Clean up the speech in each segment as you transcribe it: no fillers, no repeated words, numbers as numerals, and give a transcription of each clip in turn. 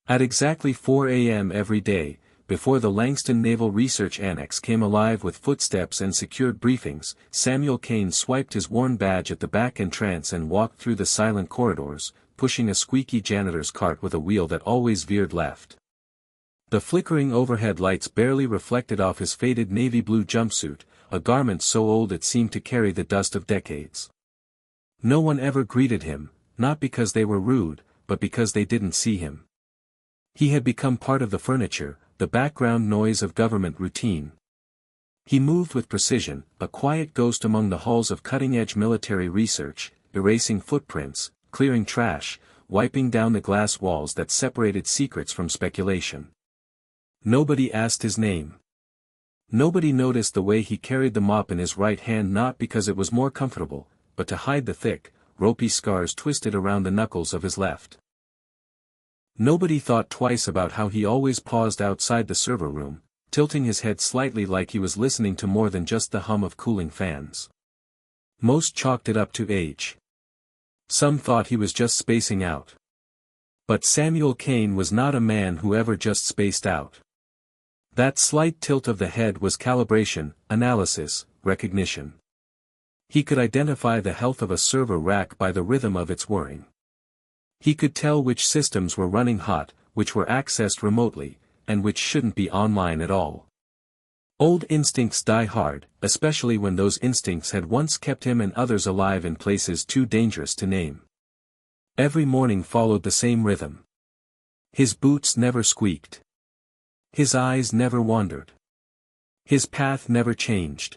At exactly 4 a.m. every day, before the Langston Naval Research Annex came alive with footsteps and secured briefings, Samuel Kane swiped his worn badge at the back entrance and walked through the silent corridors, pushing a squeaky janitor's cart with a wheel that always veered left. The flickering overhead lights barely reflected off his faded navy blue jumpsuit, a garment so old it seemed to carry the dust of decades. No one ever greeted him, not because they were rude, but because they didn't see him. He had become part of the furniture, the background noise of government routine. He moved with precision, a quiet ghost among the halls of cutting-edge military research, erasing footprints, clearing trash, wiping down the glass walls that separated secrets from speculation. Nobody asked his name. Nobody noticed the way he carried the mop in his right hand, not because it was more comfortable, but to hide the thick, ropey scars twisted around the knuckles of his left. Nobody thought twice about how he always paused outside the server room, tilting his head slightly like he was listening to more than just the hum of cooling fans. Most chalked it up to age. Some thought he was just spacing out. But Samuel Kane was not a man who ever just spaced out. That slight tilt of the head was calibration, analysis, recognition. He could identify the health of a server rack by the rhythm of its whirring. He could tell which systems were running hot, which were accessed remotely, and which shouldn't be online at all. Old instincts die hard, especially when those instincts had once kept him and others alive in places too dangerous to name. Every morning followed the same rhythm. His boots never squeaked. His eyes never wandered. His path never changed.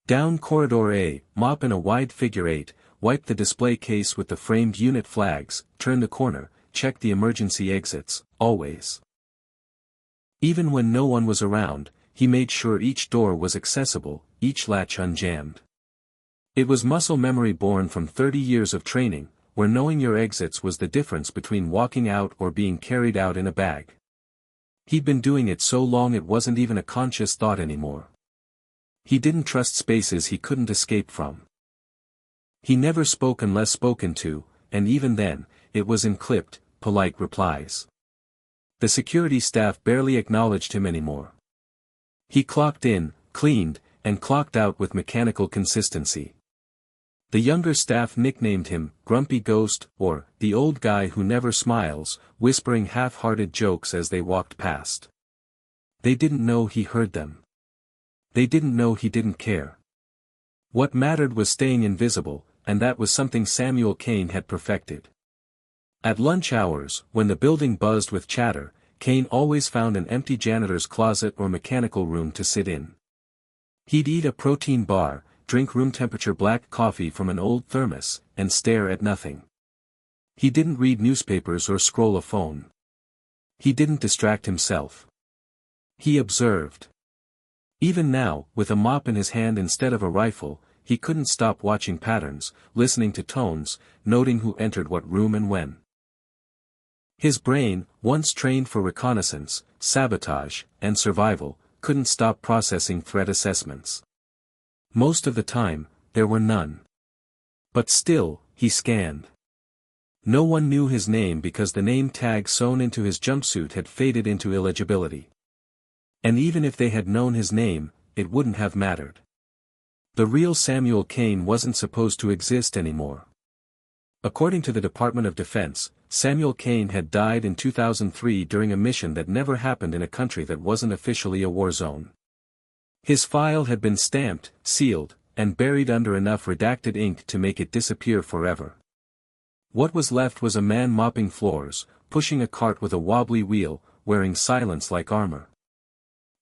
Down corridor A, mop in a wide figure 8, wipe the display case with the framed unit flags, turn the corner, check the emergency exits, always. Even when no one was around, he made sure each door was accessible, each latch unjammed. It was muscle memory born from 30 years of training, where knowing your exits was the difference between walking out or being carried out in a bag. He'd been doing it so long it wasn't even a conscious thought anymore. He didn't trust spaces he couldn't escape from. He never spoke unless spoken to, and even then, it was in clipped, polite replies. The security staff barely acknowledged him anymore. He clocked in, cleaned, and clocked out with mechanical consistency. The younger staff nicknamed him, Grumpy Ghost, or, the old guy who never smiles, whispering half-hearted jokes as they walked past. They didn't know he heard them. They didn't know he didn't care. What mattered was staying invisible, and that was something Samuel Kane had perfected. At lunch hours, when the building buzzed with chatter, Kane always found an empty janitor's closet or mechanical room to sit in. He'd eat a protein bar, drink room-temperature black coffee from an old thermos, and stare at nothing. He didn't read newspapers or scroll a phone. He didn't distract himself. He observed. Even now, with a mop in his hand instead of a rifle, he couldn't stop watching patterns, listening to tones, noting who entered what room and when. His brain, once trained for reconnaissance, sabotage, and survival, couldn't stop processing threat assessments. Most of the time, there were none. But still, he scanned. No one knew his name because the name tag sewn into his jumpsuit had faded into illegibility. And even if they had known his name, it wouldn't have mattered. The real Samuel Kane wasn't supposed to exist anymore. According to the Department of Defense, Samuel Kane had died in 2003 during a mission that never happened in a country that wasn't officially a war zone. His file had been stamped, sealed, and buried under enough redacted ink to make it disappear forever. What was left was a man mopping floors, pushing a cart with a wobbly wheel, wearing silence like armor.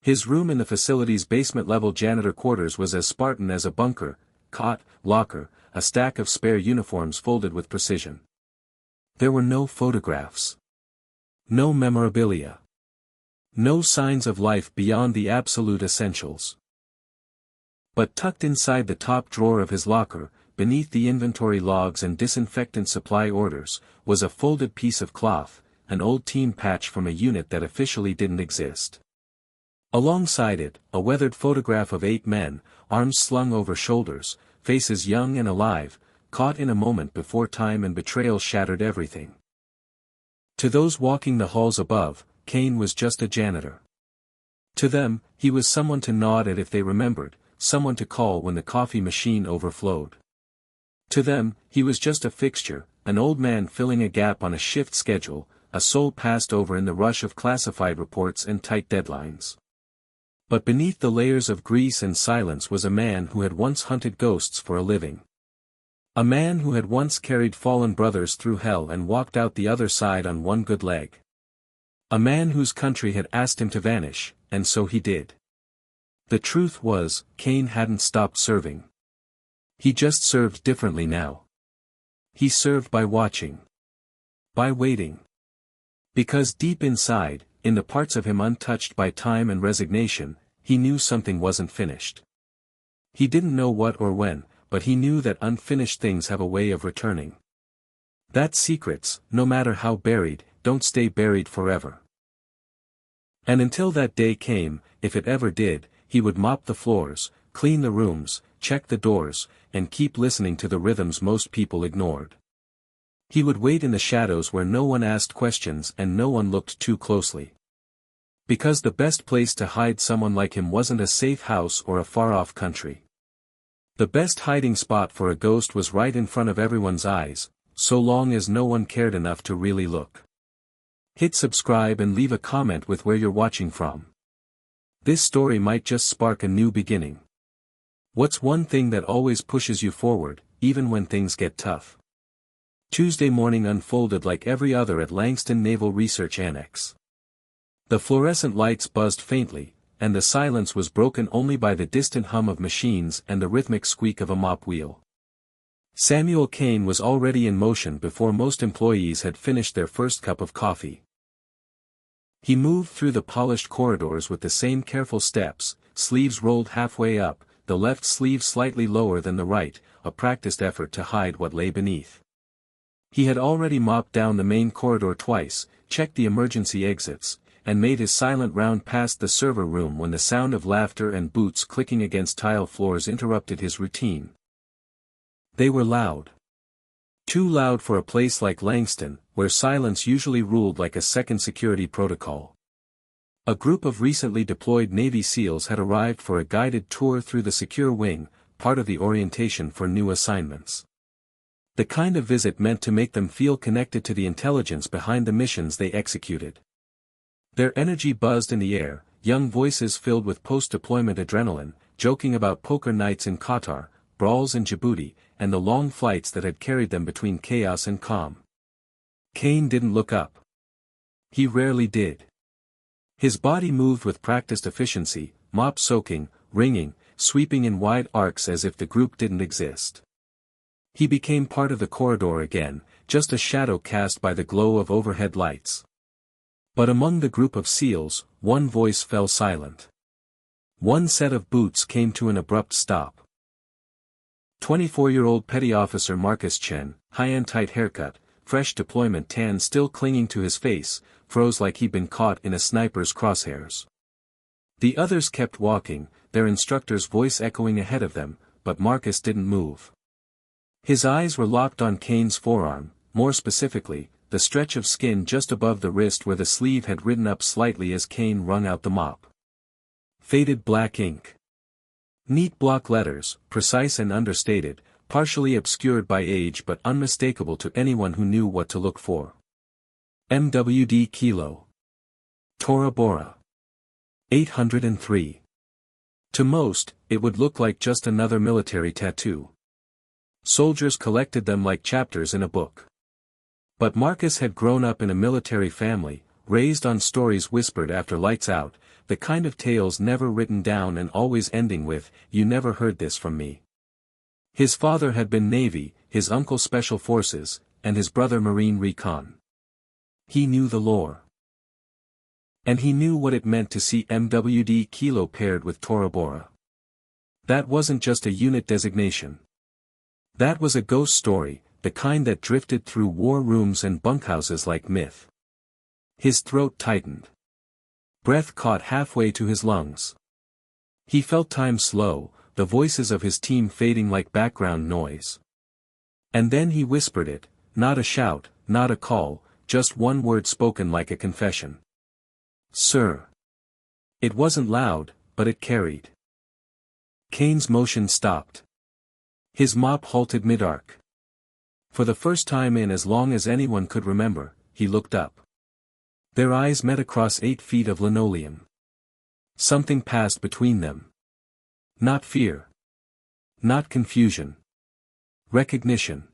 His room in the facility's basement-level janitor quarters was as Spartan as a bunker, cot, locker, a stack of spare uniforms folded with precision. There were no photographs. No memorabilia. No signs of life beyond the absolute essentials. But tucked inside the top drawer of his locker, beneath the inventory logs and disinfectant supply orders, was a folded piece of cloth, an old team patch from a unit that officially didn't exist. Alongside it, a weathered photograph of 8 men, arms slung over shoulders, faces young and alive, caught in a moment before time and betrayal shattered everything. To those walking the halls above, Kane was just a janitor. To them, he was someone to nod at if they remembered, someone to call when the coffee machine overflowed. To them, he was just a fixture, an old man filling a gap on a shift schedule, a soul passed over in the rush of classified reports and tight deadlines. But beneath the layers of grease and silence was a man who had once hunted ghosts for a living. A man who had once carried fallen brothers through hell and walked out the other side on one good leg. A man whose country had asked him to vanish, and so he did. The truth was, Kane hadn't stopped serving. He just served differently now. He served by watching. By waiting. Because deep inside, in the parts of him untouched by time and resignation, he knew something wasn't finished. He didn't know what or when, but he knew that unfinished things have a way of returning. That secrets, no matter how buried, don't stay buried forever. And until that day came, if it ever did, he would mop the floors, clean the rooms, check the doors, and keep listening to the rhythms most people ignored. He would wait in the shadows where no one asked questions and no one looked too closely. Because the best place to hide someone like him wasn't a safe house or a far-off country. The best hiding spot for a ghost was right in front of everyone's eyes, so long as no one cared enough to really look. Hit subscribe and leave a comment with where you're watching from. This story might just spark a new beginning. What's one thing that always pushes you forward, even when things get tough? Tuesday morning unfolded like every other at Langston Naval Research Annex. The fluorescent lights buzzed faintly, and the silence was broken only by the distant hum of machines and the rhythmic squeak of a mop wheel. Samuel Kane was already in motion before most employees had finished their first cup of coffee. He moved through the polished corridors with the same careful steps, sleeves rolled halfway up, the left sleeve slightly lower than the right, a practiced effort to hide what lay beneath. He had already mopped down the main corridor twice, checked the emergency exits, and made his silent round past the server room when the sound of laughter and boots clicking against tile floors interrupted his routine. They were loud. Too loud for a place like Langston, where silence usually ruled like a second security protocol. A group of recently deployed Navy SEALs had arrived for a guided tour through the secure wing, part of the orientation for new assignments. The kind of visit meant to make them feel connected to the intelligence behind the missions they executed. Their energy buzzed in the air, young voices filled with post-deployment adrenaline, joking about poker nights in Qatar, brawls in Djibouti, and the long flights that had carried them between chaos and calm. Kane didn't look up. He rarely did. His body moved with practiced efficiency, mop soaking, ringing, sweeping in wide arcs as if the group didn't exist. He became part of the corridor again, just a shadow cast by the glow of overhead lights. But among the group of SEALs, one voice fell silent. One set of boots came to an abrupt stop. 24-year-old Petty Officer Marcus Chen, high-end tight haircut, fresh deployment tan still clinging to his face, froze like he'd been caught in a sniper's crosshairs. The others kept walking, their instructor's voice echoing ahead of them, but Marcus didn't move. His eyes were locked on Kane's forearm, more specifically, the stretch of skin just above the wrist where the sleeve had ridden up slightly as Kane wrung out the mop. Faded black ink. Neat block letters, precise and understated, partially obscured by age but unmistakable to anyone who knew what to look for. MWD Kilo. Tora Bora. 803. To most, it would look like just another military tattoo. Soldiers collected them like chapters in a book. But Marcus had grown up in a military family, raised on stories whispered after lights out, the kind of tales never written down and always ending with, "You never heard this from me." His father had been Navy, his uncle Special Forces, and his brother Marine Recon. He knew the lore. And he knew what it meant to see MWD Kilo paired with Tora Bora. That wasn't just a unit designation. That was a ghost story, the kind that drifted through war rooms and bunkhouses like myth. His throat tightened. Breath caught halfway to his lungs. He felt time slow, the voices of his team fading like background noise. And then he whispered it, not a shout, not a call, just one word spoken like a confession. "Sir." It wasn't loud, but it carried. Kane's motion stopped. His mop halted mid-arc. For the first time in as long as anyone could remember, he looked up. Their eyes met across 8 feet of linoleum. Something passed between them. Not fear. Not confusion. Recognition.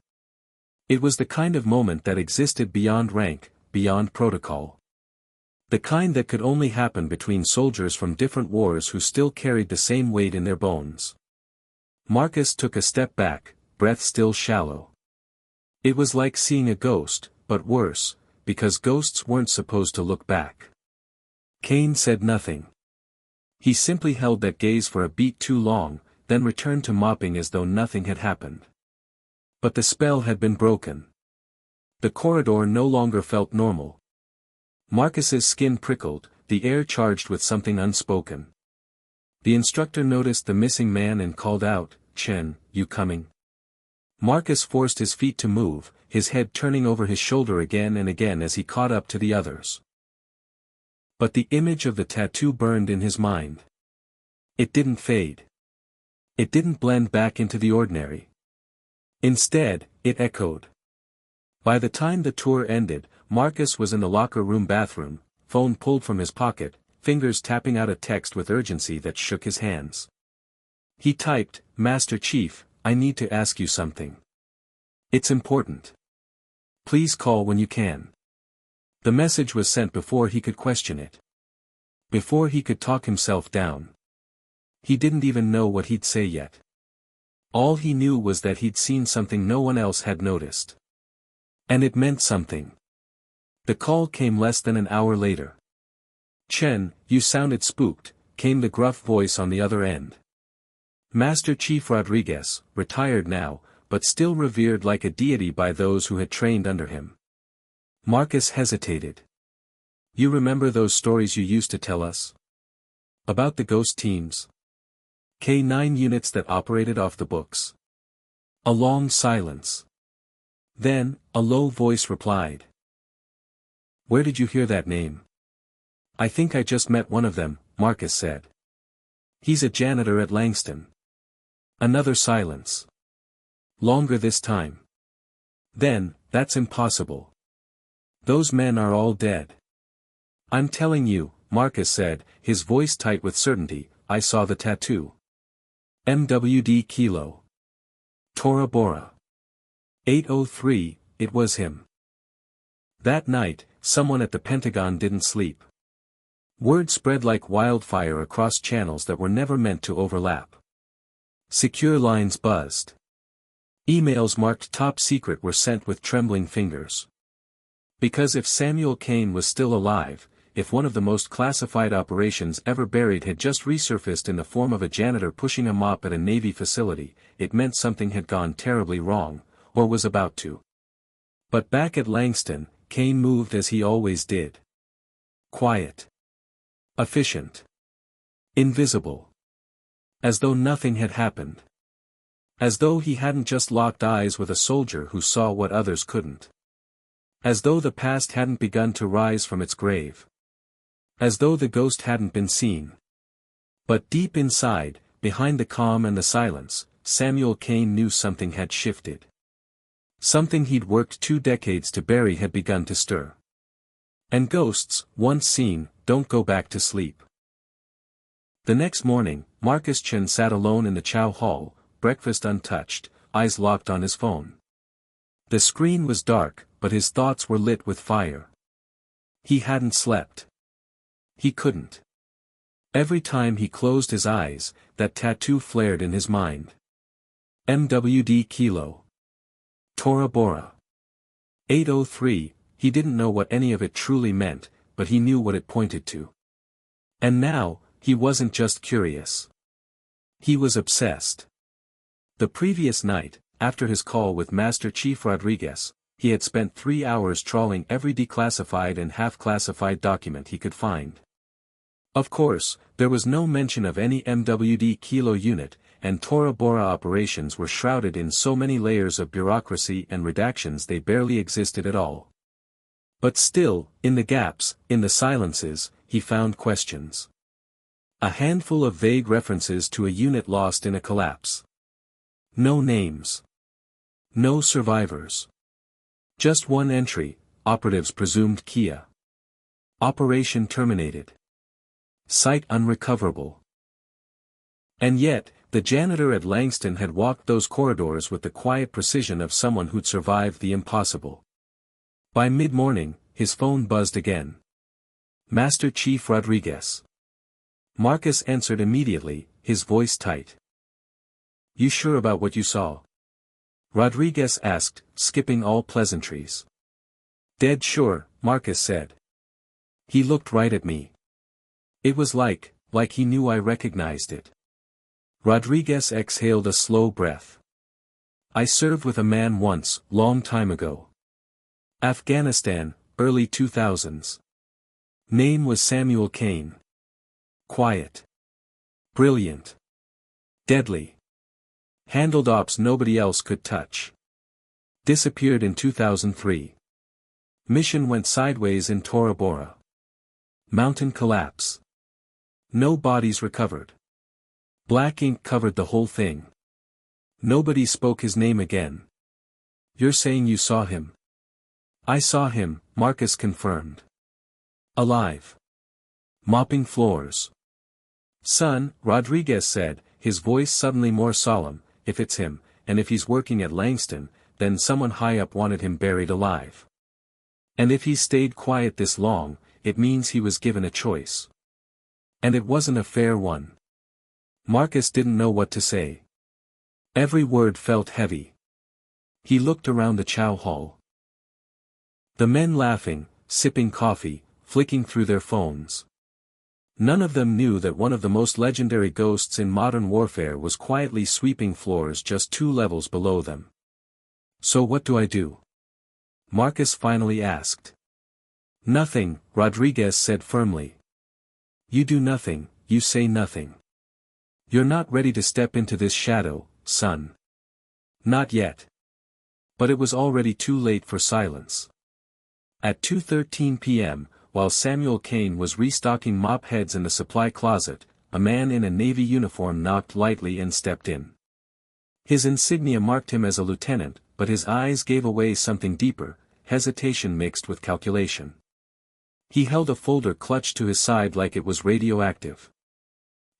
It was the kind of moment that existed beyond rank, beyond protocol. The kind that could only happen between soldiers from different wars who still carried the same weight in their bones. Marcus took a step back, breath still shallow. It was like seeing a ghost, but worse, because ghosts weren't supposed to look back. Kane said nothing. He simply held that gaze for a beat too long, then returned to mopping as though nothing had happened. But the spell had been broken. The corridor no longer felt normal. Marcus's skin prickled, the air charged with something unspoken. The instructor noticed the missing man and called out, "Chen, you coming?" Marcus forced his feet to move, his head turning over his shoulder again and again as he caught up to the others. But the image of the tattoo burned in his mind. It didn't fade. It didn't blend back into the ordinary. Instead, it echoed. By the time the tour ended, Marcus was in the locker room bathroom, phone pulled from his pocket, fingers tapping out a text with urgency that shook his hands. He typed, "Master Chief, I need to ask you something. It's important. Please call when you can." The message was sent before he could question it. Before he could talk himself down. He didn't even know what he'd say yet. All he knew was that he'd seen something no one else had noticed. And it meant something. The call came less than an hour later. "Chen, you sounded spooked," came the gruff voice on the other end. Master Chief Rodriguez, retired now, but still revered like a deity by those who had trained under him. Marcus hesitated. "You remember those stories you used to tell us? About the ghost teams? K9 units that operated off the books?" A long silence. Then, a low voice replied. "Where did you hear that name?" "I think I just met one of them," Marcus said. "He's a janitor at Langston." Another silence. Longer this time. Then, "That's impossible. Those men are all dead." "I'm telling you," Marcus said, his voice tight with certainty, "I saw the tattoo. MWD Kilo. Tora Bora. 803, it was him." That night, someone at the Pentagon didn't sleep. Word spread like wildfire across channels that were never meant to overlap. Secure lines buzzed. Emails marked top secret were sent with trembling fingers. Because if Samuel Kane was still alive, if one of the most classified operations ever buried had just resurfaced in the form of a janitor pushing a mop at a Navy facility, it meant something had gone terribly wrong, or was about to. But back at Langston, Kane moved as he always did. Quiet. Efficient. Invisible. As though nothing had happened. As though he hadn't just locked eyes with a soldier who saw what others couldn't. As though the past hadn't begun to rise from its grave. As though the ghost hadn't been seen. But deep inside, behind the calm and the silence, Samuel Kane knew something had shifted. Something he'd worked 2 decades to bury had begun to stir. And ghosts, once seen, don't go back to sleep. The next morning, Marcus Chen sat alone in the chow hall, breakfast untouched, eyes locked on his phone. The screen was dark, but his thoughts were lit with fire. He hadn't slept. He couldn't. Every time he closed his eyes, that tattoo flared in his mind. MWD Kilo. Tora Bora. 803, he didn't know what any of it truly meant, but he knew what it pointed to. And now, he wasn't just curious. He was obsessed. The previous night, after his call with Master Chief Rodriguez, he had spent 3 hours trawling every declassified and half-classified document he could find. Of course, there was no mention of any MWD Kilo unit, and Tora Bora operations were shrouded in so many layers of bureaucracy and redactions they barely existed at all. But still, in the gaps, in the silences, he found questions. A handful of vague references to a unit lost in a collapse. No names. No survivors. Just one entry, operatives presumed Kia. Operation terminated. Site unrecoverable. And yet, the janitor at Langston had walked those corridors with the quiet precision of someone who'd survived the impossible. By mid-morning, his phone buzzed again. Master Chief Rodriguez. Marcus answered immediately, his voice tight. You sure about what you saw? Rodriguez asked, skipping all pleasantries. Dead sure, Marcus said. He looked right at me. It was like he knew I recognized it. Rodriguez exhaled a slow breath. I served with a man once, long time ago. Afghanistan, early 2000s. Name was Samuel Kane. Quiet. Brilliant. Deadly. Handled ops nobody else could touch. Disappeared in 2003. Mission went sideways in Tora Bora. Mountain collapse. No bodies recovered. Black ink covered the whole thing. Nobody spoke his name again. You're saying you saw him? I saw him, Marcus confirmed. Alive. Mopping floors. Son, Rodriguez said, his voice suddenly more solemn, if it's him, and if he's working at Langston, then someone high up wanted him buried alive. And if he's stayed quiet this long, it means he was given a choice. And it wasn't a fair one. Marcus didn't know what to say. Every word felt heavy. He looked around the chow hall. The men laughing, sipping coffee, flicking through their phones. None of them knew that one of the most legendary ghosts in modern warfare was quietly sweeping floors just 2 levels below them. So what do I do? Marcus finally asked. Nothing, Rodriguez said firmly. You do nothing, you say nothing. You're not ready to step into this shadow, son. Not yet. But it was already too late for silence. At 2:13 p.m., while Samuel Kane was restocking mop heads in the supply closet, a man in a Navy uniform knocked lightly and stepped in. His insignia marked him as a lieutenant, but his eyes gave away something deeper, hesitation mixed with calculation. He held a folder clutched to his side like it was radioactive.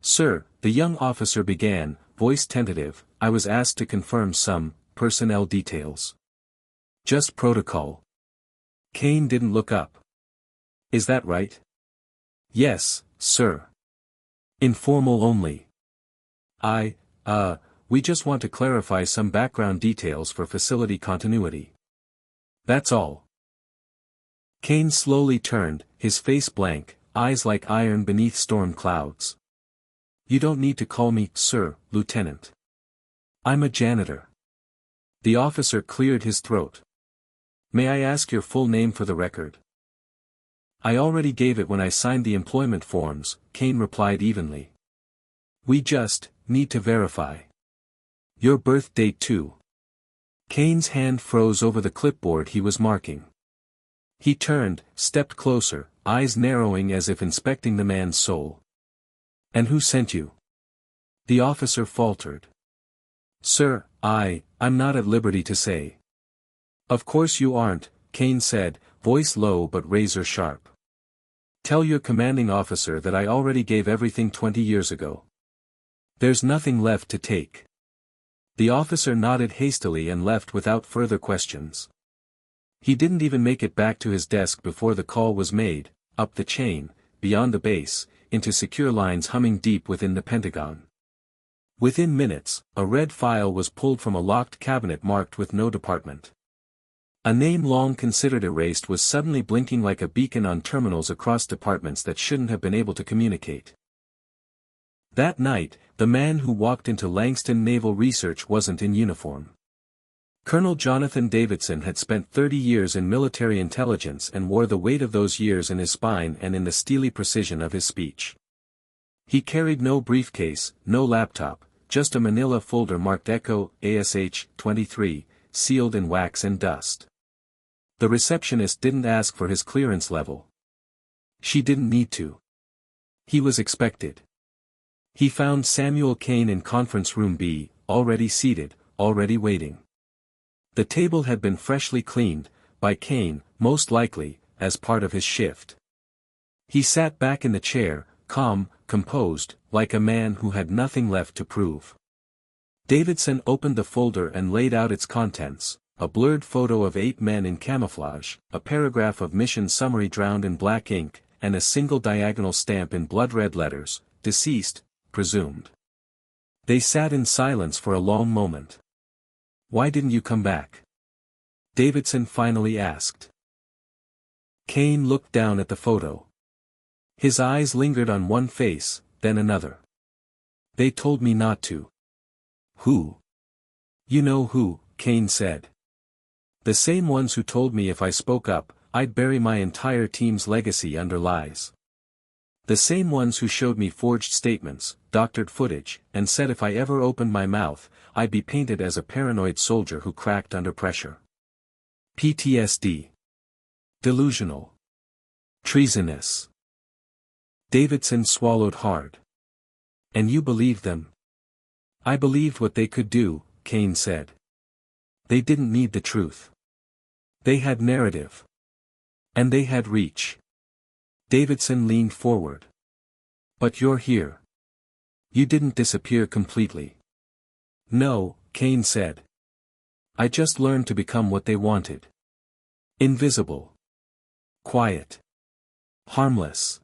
Sir, the young officer began, voice tentative, I was asked to confirm some personnel details. Just protocol. Kane didn't look up. Is that right? Yes, sir. Informal only. We just want to clarify some background details for facility continuity. That's all. Kane slowly turned, his face blank, eyes like iron beneath storm clouds. You don't need to call me, sir, Lieutenant. I'm a janitor. The officer cleared his throat. May I ask your full name for the record? I already gave it when I signed the employment forms, Kane replied evenly. We just need to verify. Your birth date too. Kane's hand froze over the clipboard he was marking. He turned, stepped closer, eyes narrowing as if inspecting the man's soul. And who sent you? The officer faltered. Sir, I'm not at liberty to say. Of course you aren't, Kane said, voice low but razor sharp. Tell your commanding officer that I already gave everything 20 years ago. There's nothing left to take. The officer nodded hastily and left without further questions. He didn't even make it back to his desk before the call was made, up the chain, beyond the base, into secure lines humming deep within the Pentagon. Within minutes, a red file was pulled from a locked cabinet marked with no department. A name long considered erased was suddenly blinking like a beacon on terminals across departments that shouldn't have been able to communicate. That night, the man who walked into Langston Naval Research wasn't in uniform. Colonel Jonathan Davidson had spent 30 years in military intelligence and wore the weight of those years in his spine and in the steely precision of his speech. He carried no briefcase, no laptop, just a manila folder marked Echo, ASH, 23, sealed in wax and dust. The receptionist didn't ask for his clearance level. She didn't need to. He was expected. He found Samuel Kane in conference room B, already seated, already waiting. The table had been freshly cleaned, by Kane, most likely, as part of his shift. He sat back in the chair, calm, composed, like a man who had nothing left to prove. Davidson opened the folder and laid out its contents, a blurred photo of 8 men in camouflage, a paragraph of mission summary drowned in black ink, and a single diagonal stamp in blood-red letters, deceased, presumed. They sat in silence for a long moment. "Why didn't you come back?" Davidson finally asked. Kane looked down at the photo. His eyes lingered on one face, then another. "They told me not to." "Who?" "You know who," Kane said. "The same ones who told me if I spoke up, I'd bury my entire team's legacy under lies. The same ones who showed me forged statements, doctored footage, and said if I ever opened my mouth, I'd be painted as a paranoid soldier who cracked under pressure. PTSD. Delusional. Treasonous." Davidson swallowed hard. "And you believed them?" "I believed what they could do," Kane said. "They didn't need the truth. They had narrative. And they had reach." Davidson leaned forward. "But you're here. You didn't disappear completely." "No," Kane said. "I just learned to become what they wanted. Invisible. Quiet. Harmless."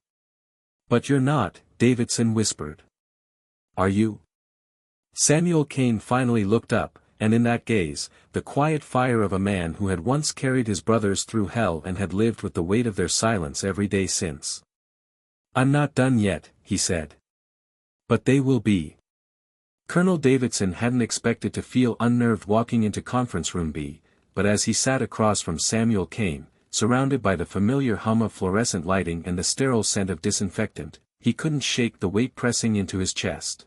"But you're not," Davidson whispered. "Are you?" Samuel Kane finally looked up, and in that gaze, the quiet fire of a man who had once carried his brothers through hell and had lived with the weight of their silence every day since. "I'm not done yet," he said. "But they will be." Colonel Davidson hadn't expected to feel unnerved walking into conference room B, but as he sat across from Samuel Kane, surrounded by the familiar hum of fluorescent lighting and the sterile scent of disinfectant, he couldn't shake the weight pressing into his chest.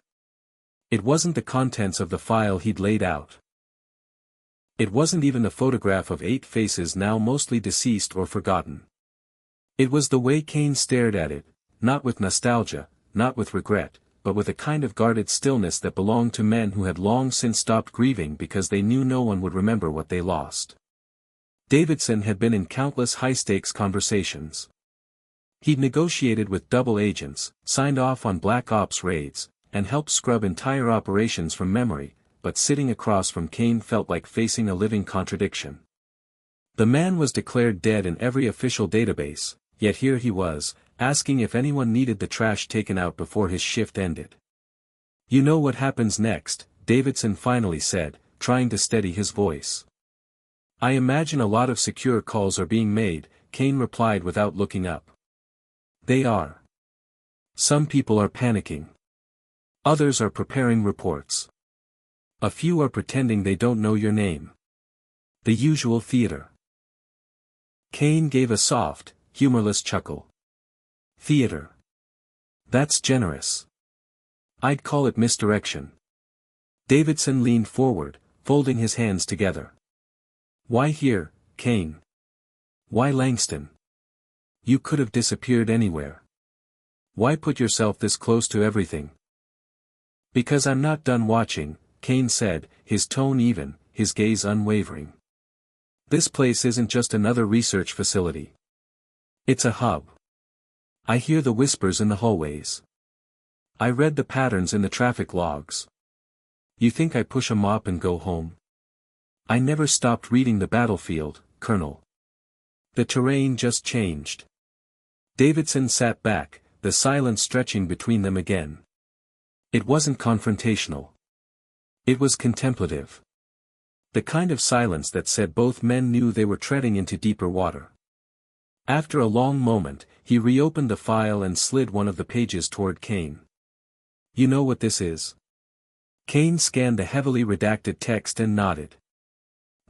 It wasn't the contents of the file he'd laid out. It wasn't even a photograph of 8 faces now mostly deceased or forgotten. It was the way Kane stared at it, not with nostalgia, not with regret, but with a kind of guarded stillness that belonged to men who had long since stopped grieving because they knew no one would remember what they lost. Davidson had been in countless high-stakes conversations. He'd negotiated with double agents, signed off on black ops raids, and helped scrub entire operations from memory, but sitting across from Kane felt like facing a living contradiction. The man was declared dead in every official database, yet here he was, asking if anyone needed the trash taken out before his shift ended. "You know what happens next," Davidson finally said, trying to steady his voice. "I imagine a lot of secure calls are being made," Kane replied without looking up. "They are. Some people are panicking. Others are preparing reports. A few are pretending they don't know your name. The usual theater." Kane gave a soft, humorless chuckle. "Theater. That's generous. I'd call it misdirection." Davidson leaned forward, folding his hands together. "Why here, Kane? Why Langston? You could have disappeared anywhere. Why put yourself this close to everything?" "Because I'm not done watching," Kane said, his tone even, his gaze unwavering. "This place isn't just another research facility. It's a hub. I hear the whispers in the hallways. I read the patterns in the traffic logs. You think I push a mop and go home? I never stopped reading the battlefield, Colonel. The terrain just changed." Davidson sat back, the silence stretching between them again. It wasn't confrontational. It was contemplative. The kind of silence that said both men knew they were treading into deeper water. After a long moment, he reopened the file and slid one of the pages toward Kane. "You know what this is?" Kane scanned the heavily redacted text and nodded.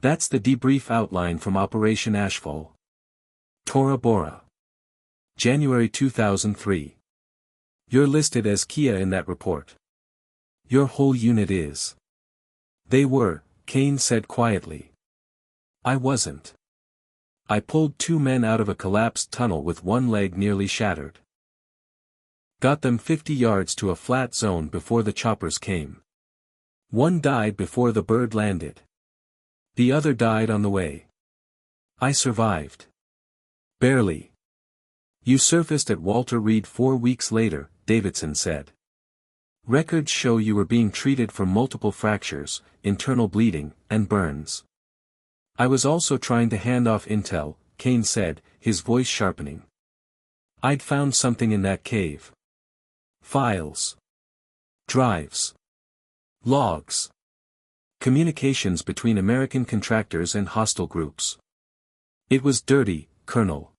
"That's the debrief outline from Operation Ashfall. Tora Bora. January 2003. You're listed as Kia in that report. Your whole unit is." "They were," Kane said quietly. "I wasn't. I pulled 2 men out of a collapsed tunnel with one leg nearly shattered. Got them 50 yards to a flat zone before the choppers came. One died before the bird landed. The other died on the way. I survived. Barely. You surfaced at Walter Reed 4 weeks later, Davidson said. Records show you were being treated for multiple fractures, internal bleeding, and burns. I was also trying to hand off intel, Kane said, his voice sharpening. I'd found something in that cave. Files. Drives. Logs. Communications between American contractors and hostile groups. It was dirty, Colonel.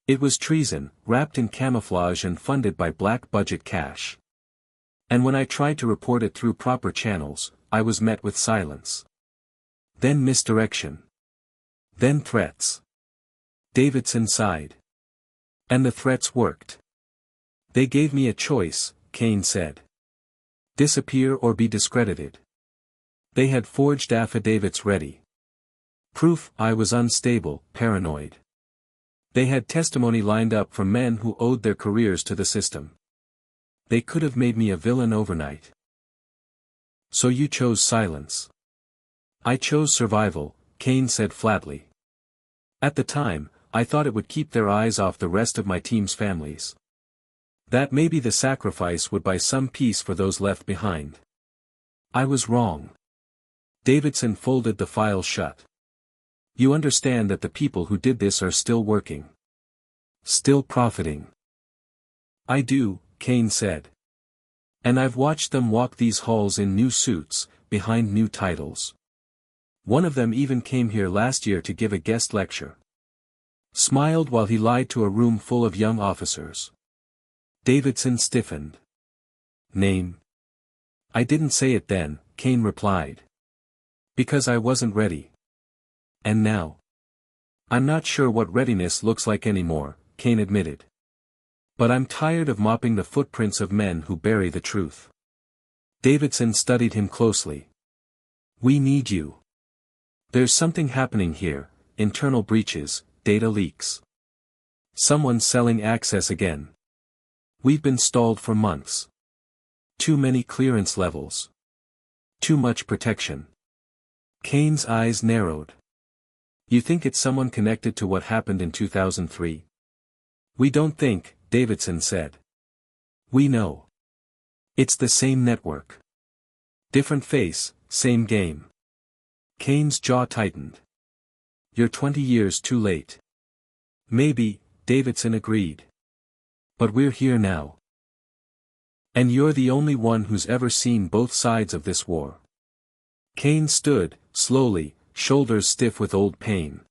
It was treason, wrapped in camouflage and funded by black budget cash. And when I tried to report it through proper channels, I was met with silence. Then misdirection. Then threats. Davidson sighed. And the threats worked. They gave me a choice, Kane said. Disappear or be discredited. They had forged affidavits ready. Proof I was unstable, paranoid. They had testimony lined up from men who owed their careers to the system. They could have made me a villain overnight. So you chose silence. I chose survival, Kane said flatly. At the time, I thought it would keep their eyes off the rest of my team's families. That maybe the sacrifice would buy some peace for those left behind. I was wrong. Davidson folded the file shut. You understand that the people who did this are still working. Still profiting. I do, Kane said. And I've watched them walk these halls in new suits, behind new titles. One of them even came here last year to give a guest lecture. Smiled while he lied to a room full of young officers. Davidson stiffened. Name? I didn't say it then, Kane replied. Because I wasn't ready. And now? I'm not sure what readiness looks like anymore, Kane admitted. But I'm tired of mopping the footprints of men who bury the truth. Davidson studied him closely. We need you. There's something happening here, internal breaches, data leaks. Someone's selling access again. We've been stalled for months. Too many clearance levels. Too much protection. Kane's eyes narrowed. You think it's someone connected to what happened in 2003? We don't think, Davidson said. We know. It's the same network. Different face, same game. Kane's jaw tightened. You're 20 years too late. Maybe, Davidson agreed. But we're here now. And you're the only one who's ever seen both sides of this war. Kane stood, slowly, shoulders stiff with old pain.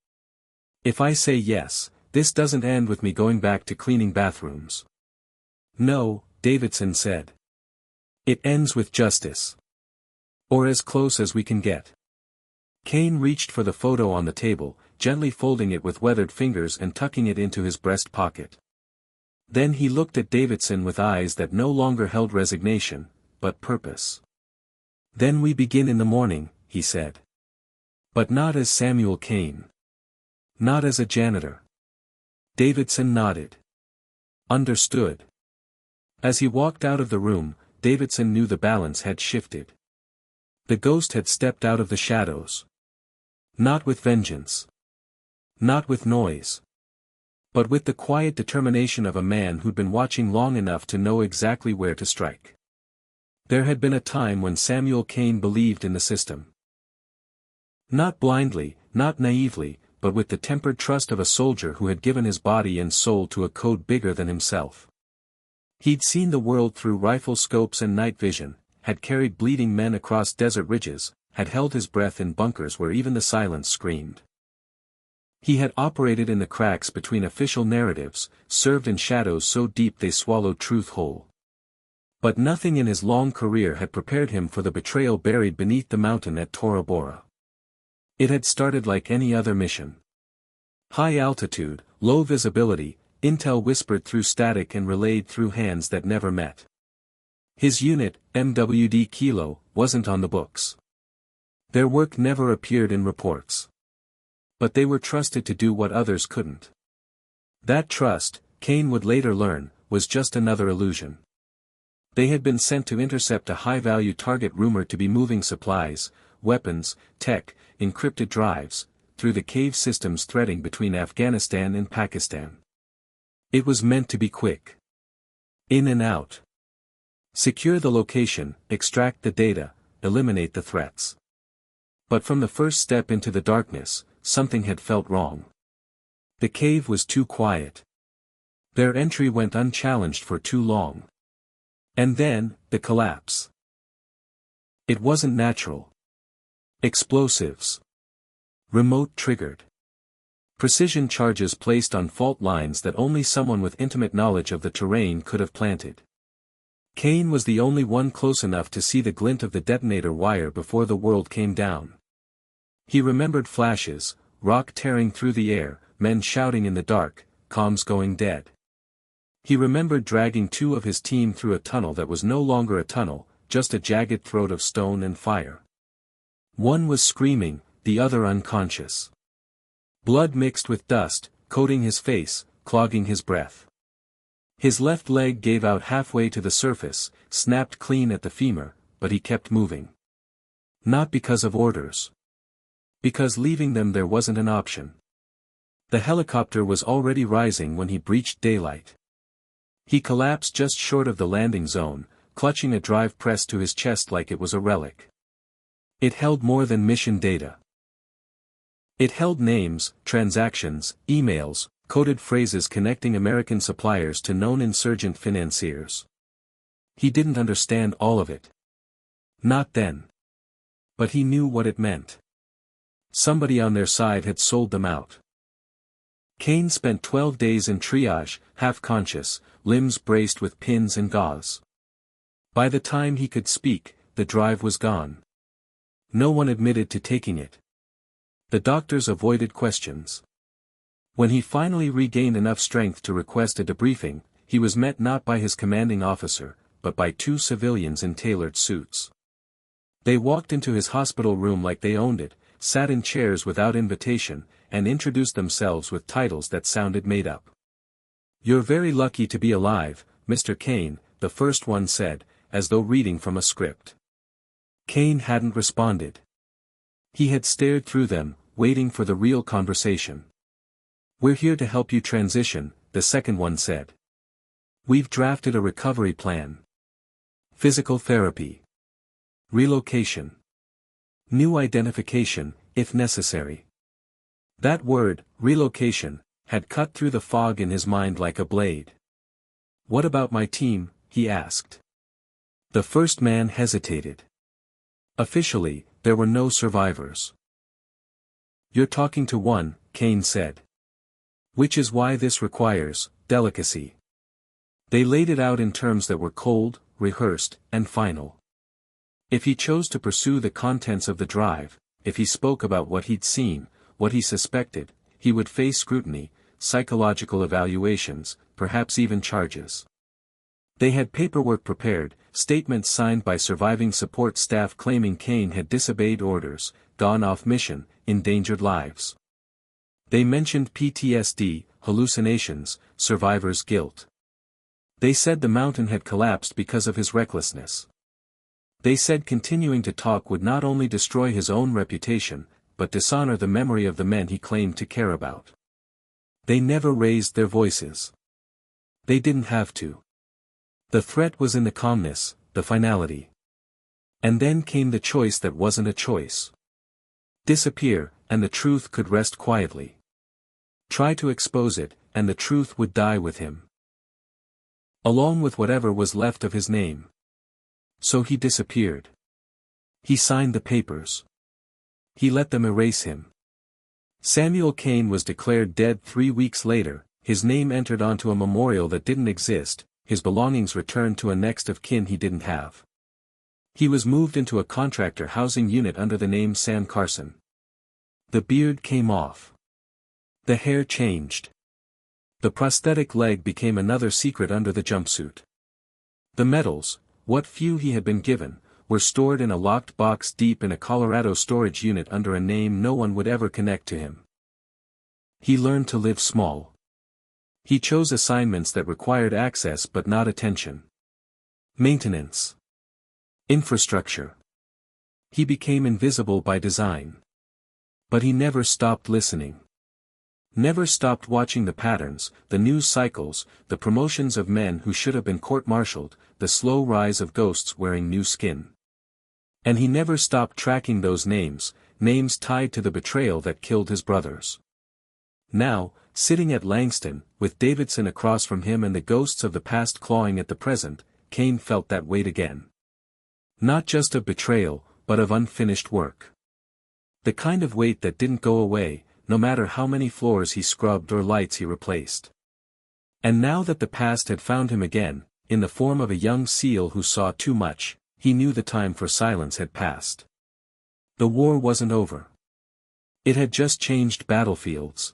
If I say yes, this doesn't end with me going back to cleaning bathrooms. No, Davidson said. It ends with justice. Or as close as we can get. Kane reached for the photo on the table, gently folding it with weathered fingers and tucking it into his breast pocket. Then he looked at Davidson with eyes that no longer held resignation, but purpose. Then we begin in the morning, he said. But not as Samuel Kane. Not as a janitor. Davidson nodded. Understood. As he walked out of the room, Davidson knew the balance had shifted. The ghost had stepped out of the shadows. Not with vengeance. Not with noise. But with the quiet determination of a man who'd been watching long enough to know exactly where to strike. There had been a time when Samuel Kane believed in the system. Not blindly, not naively, but with the tempered trust of a soldier who had given his body and soul to a code bigger than himself. He'd seen the world through rifle scopes and night vision, had carried bleeding men across desert ridges, had held his breath in bunkers where even the silence screamed. He had operated in the cracks between official narratives, served in shadows so deep they swallowed truth whole. But nothing in his long career had prepared him for the betrayal buried beneath the mountain at Tora Bora. It had started like any other mission. High altitude, low visibility, intel whispered through static and relayed through hands that never met. His unit, MWD Kilo, wasn't on the books. Their work never appeared in reports. But they were trusted to do what others couldn't. That trust, Kane would later learn, was just another illusion. They had been sent to intercept a high-value target rumored to be moving supplies, weapons, tech, encrypted drives, through the cave systems threading between Afghanistan and Pakistan. It was meant to be quick. In and out. Secure the location, extract the data, eliminate the threats. But from the first step into the darkness, something had felt wrong. The cave was too quiet. Their entry went unchallenged for too long. And then, the collapse. It wasn't natural. Explosives. Remote triggered. Precision charges placed on fault lines that only someone with intimate knowledge of the terrain could have planted. Kane was the only one close enough to see the glint of the detonator wire before the world came down. He remembered flashes, rock tearing through the air, men shouting in the dark, comms going dead. He remembered dragging two of his team through a tunnel that was no longer a tunnel, just a jagged throat of stone and fire. One was screaming, the other unconscious. Blood mixed with dust, coating his face, clogging his breath. His left leg gave out halfway to the surface, snapped clean at the femur, but he kept moving. Not because of orders. Because leaving them there wasn't an option. The helicopter was already rising when he breached daylight. He collapsed just short of the landing zone, clutching a drive pressed to his chest like it was a relic. It held more than mission data. It held names, transactions, emails, coded phrases connecting American suppliers to known insurgent financiers. He didn't understand all of it. Not then. But he knew what it meant. Somebody on their side had sold them out. Kane spent 12 days in triage, half-conscious, limbs braced with pins and gauze. By the time he could speak, the drive was gone. No one admitted to taking it. The doctors avoided questions. When he finally regained enough strength to request a debriefing, he was met not by his commanding officer, but by two civilians in tailored suits. They walked into his hospital room like they owned it, sat in chairs without invitation, and introduced themselves with titles that sounded made up. "You're very lucky to be alive, Mr. Kane," the first one said, as though reading from a script. Kane hadn't responded. He had stared through them, waiting for the real conversation. "We're here to help you transition," the second one said. "We've drafted a recovery plan. Physical therapy. Relocation. New identification, if necessary." That word, relocation, had cut through the fog in his mind like a blade. "What about my team?" he asked. The first man hesitated. Officially, there were no survivors. "You're talking to one," Kane said. "Which is why this requires delicacy." They laid it out in terms that were cold, rehearsed, and final. If he chose to pursue the contents of the drive, if he spoke about what he'd seen, what he suspected, he would face scrutiny, psychological evaluations, perhaps even charges. They had paperwork prepared, statements signed by surviving support staff claiming Kane had disobeyed orders, gone off mission, endangered lives. They mentioned PTSD, hallucinations, survivor's guilt. They said the mountain had collapsed because of his recklessness. They said continuing to talk would not only destroy his own reputation, but dishonor the memory of the men he claimed to care about. They never raised their voices. They didn't have to. The threat was in the calmness, the finality. And then came the choice that wasn't a choice. Disappear, and the truth could rest quietly. Try to expose it, and the truth would die with him. Along with whatever was left of his name. So he disappeared. He signed the papers. He let them erase him. Samuel Kane was declared dead 3 weeks later, his name entered onto a memorial that didn't exist, his belongings returned to a next of kin he didn't have. He was moved into a contractor housing unit under the name Sam Carson. The beard came off. The hair changed. The prosthetic leg became another secret under the jumpsuit. The medals, what few he had been given, were stored in a locked box deep in a Colorado storage unit under a name no one would ever connect to him. He learned to live small. He chose assignments that required access but not attention. Maintenance. Infrastructure. He became invisible by design. But he never stopped listening. Never stopped watching the patterns, the news cycles, the promotions of men who should have been court-martialed, the slow rise of ghosts wearing new skin. And he never stopped tracking those names, names tied to the betrayal that killed his brothers. Now, sitting at Langston, with Davidson across from him and the ghosts of the past clawing at the present, Kane felt that weight again. Not just of betrayal, but of unfinished work. The kind of weight that didn't go away, no matter how many floors he scrubbed or lights he replaced. And now that the past had found him again, in the form of a young SEAL who saw too much, he knew the time for silence had passed. The war wasn't over. It had just changed battlefields.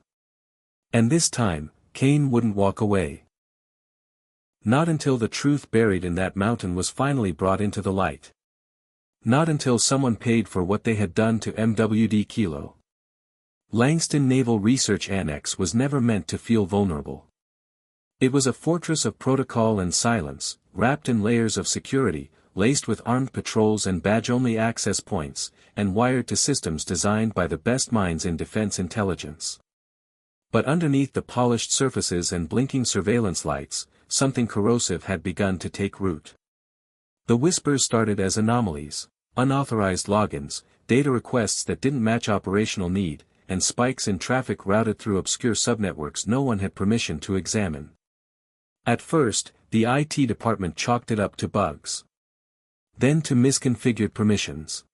And this time, Kane wouldn't walk away. Not until the truth buried in that mountain was finally brought into the light. Not until someone paid for what they had done to MWD Kilo. Langston Naval Research Annex was never meant to feel vulnerable. It was a fortress of protocol and silence, wrapped in layers of security, laced with armed patrols and badge-only access points, and wired to systems designed by the best minds in defense intelligence. But underneath the polished surfaces and blinking surveillance lights, something corrosive had begun to take root. The whispers started as anomalies, unauthorized logins, data requests that didn't match operational need, and spikes in traffic routed through obscure subnetworks no one had permission to examine. At first, the IT department chalked it up to bugs. Then to misconfigured permissions.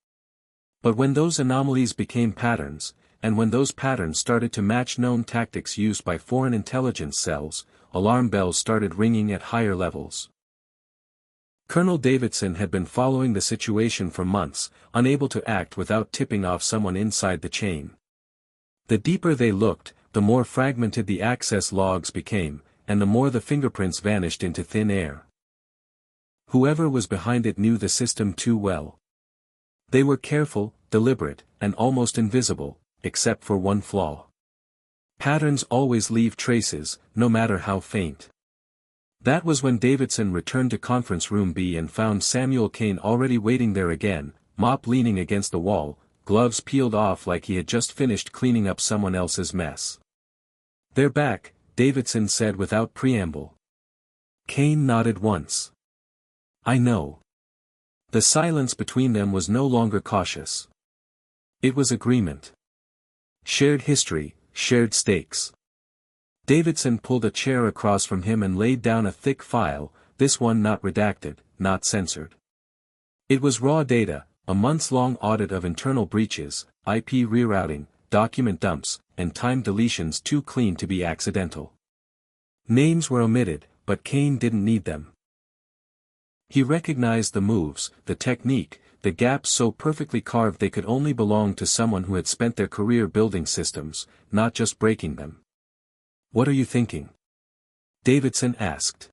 But when those anomalies became patterns, and when those patterns started to match known tactics used by foreign intelligence cells, alarm bells started ringing at higher levels. Colonel Davidson had been following the situation for months, unable to act without tipping off someone inside the chain. The deeper they looked, the more fragmented the access logs became, and the more the fingerprints vanished into thin air. Whoever was behind it knew the system too well. They were careful, deliberate, and almost invisible, except for one flaw. Patterns always leave traces, no matter how faint. That was when Davidson returned to conference room B and found Samuel Kane already waiting there again, mop leaning against the wall, gloves peeled off like he had just finished cleaning up someone else's mess. "They're back," Davidson said without preamble. Kane nodded once. "I know." The silence between them was no longer cautious. It was agreement. Shared history, shared stakes. Davidson pulled a chair across from him and laid down a thick file, this one not redacted, not censored. It was raw data, a months-long audit of internal breaches, IP rerouting, document dumps, and timed deletions too clean to be accidental. Names were omitted, but Kane didn't need them. He recognized the moves, the technique, the gaps so perfectly carved they could only belong to someone who had spent their career building systems, not just breaking them. "What are you thinking?" Davidson asked.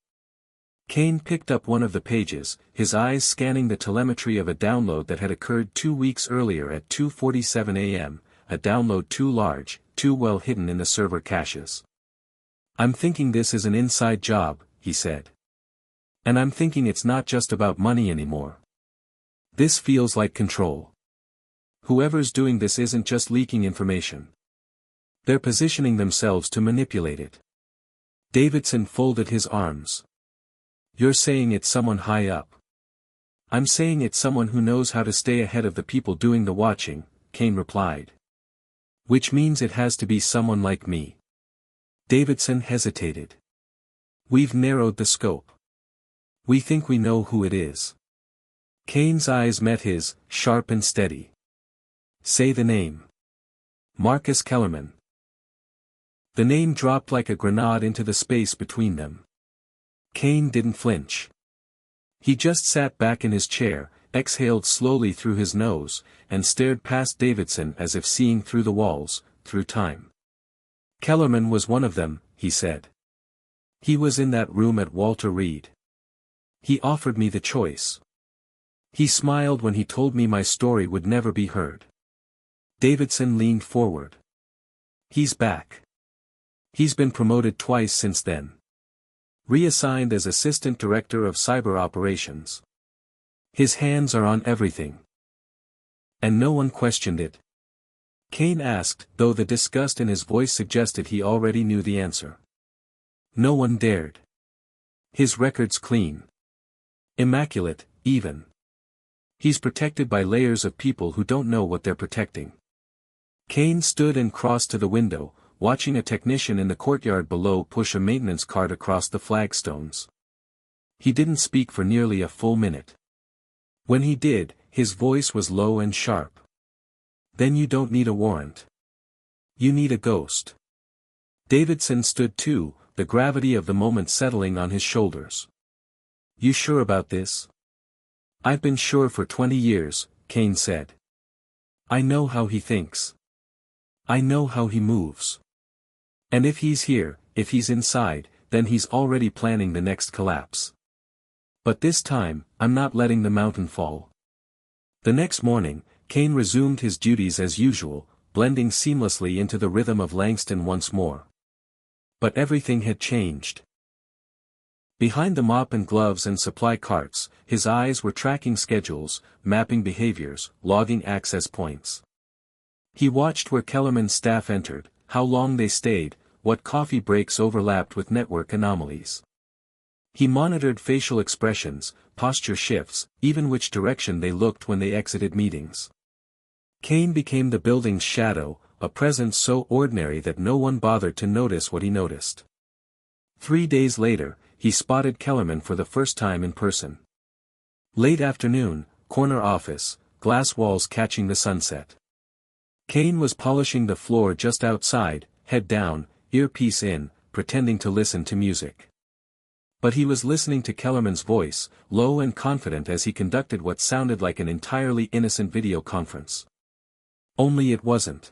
Kane picked up one of the pages, his eyes scanning the telemetry of a download that had occurred 2 weeks earlier at 2:47 a.m., a download too large, too well hidden in the server caches. "I'm thinking this is an inside job," he said. "And I'm thinking it's not just about money anymore. This feels like control. Whoever's doing this isn't just leaking information. They're positioning themselves to manipulate it." Davidson folded his arms. "You're saying it's someone high up." "I'm saying it's someone who knows how to stay ahead of the people doing the watching," Kane replied. "Which means it has to be someone like me." Davidson hesitated. "We've narrowed the scope. We think we know who it is." Kane's eyes met his, sharp and steady. "Say the name." "Marcus Kellerman." The name dropped like a grenade into the space between them. Kane didn't flinch. He just sat back in his chair, exhaled slowly through his nose, and stared past Davidson as if seeing through the walls, through time. "Kellerman was one of them," he said. "He was in that room at Walter Reed. He offered me the choice. He smiled when he told me my story would never be heard." Davidson leaned forward. "He's back." He's been promoted twice since then. Reassigned as Assistant Director of Cyber Operations. His hands are on everything. And no one questioned it? Kane asked, though the disgust in his voice suggested he already knew the answer. No one dared. His record's clean. Immaculate, even. He's protected by layers of people who don't know what they're protecting. Kane stood and crossed to the window, watching a technician in the courtyard below push a maintenance cart across the flagstones. He didn't speak for nearly a full minute. When he did, his voice was low and sharp. Then you don't need a warrant. You need a ghost. Davidson stood too, the gravity of the moment settling on his shoulders. You sure about this? I've been sure for 20 years, Kane said. I know how he thinks. I know how he moves. And if he's here, if he's inside, then he's already planning the next collapse. But this time, I'm not letting the mountain fall. The next morning, Kane resumed his duties as usual, blending seamlessly into the rhythm of Langston once more. But everything had changed. Behind the mop and gloves and supply carts, his eyes were tracking schedules, mapping behaviors, logging access points. He watched where Kellerman's staff entered, how long they stayed, what coffee breaks overlapped with network anomalies. He monitored facial expressions, posture shifts, even which direction they looked when they exited meetings. Kane became the building's shadow, a presence so ordinary that no one bothered to notice what he noticed. 3 days later, he spotted Kellerman for the first time in person. Late afternoon, corner office, glass walls catching the sunset. Kane was polishing the floor just outside, head down, earpiece in, pretending to listen to music. But he was listening to Kellerman's voice, low and confident as he conducted what sounded like an entirely innocent video conference. Only it wasn't.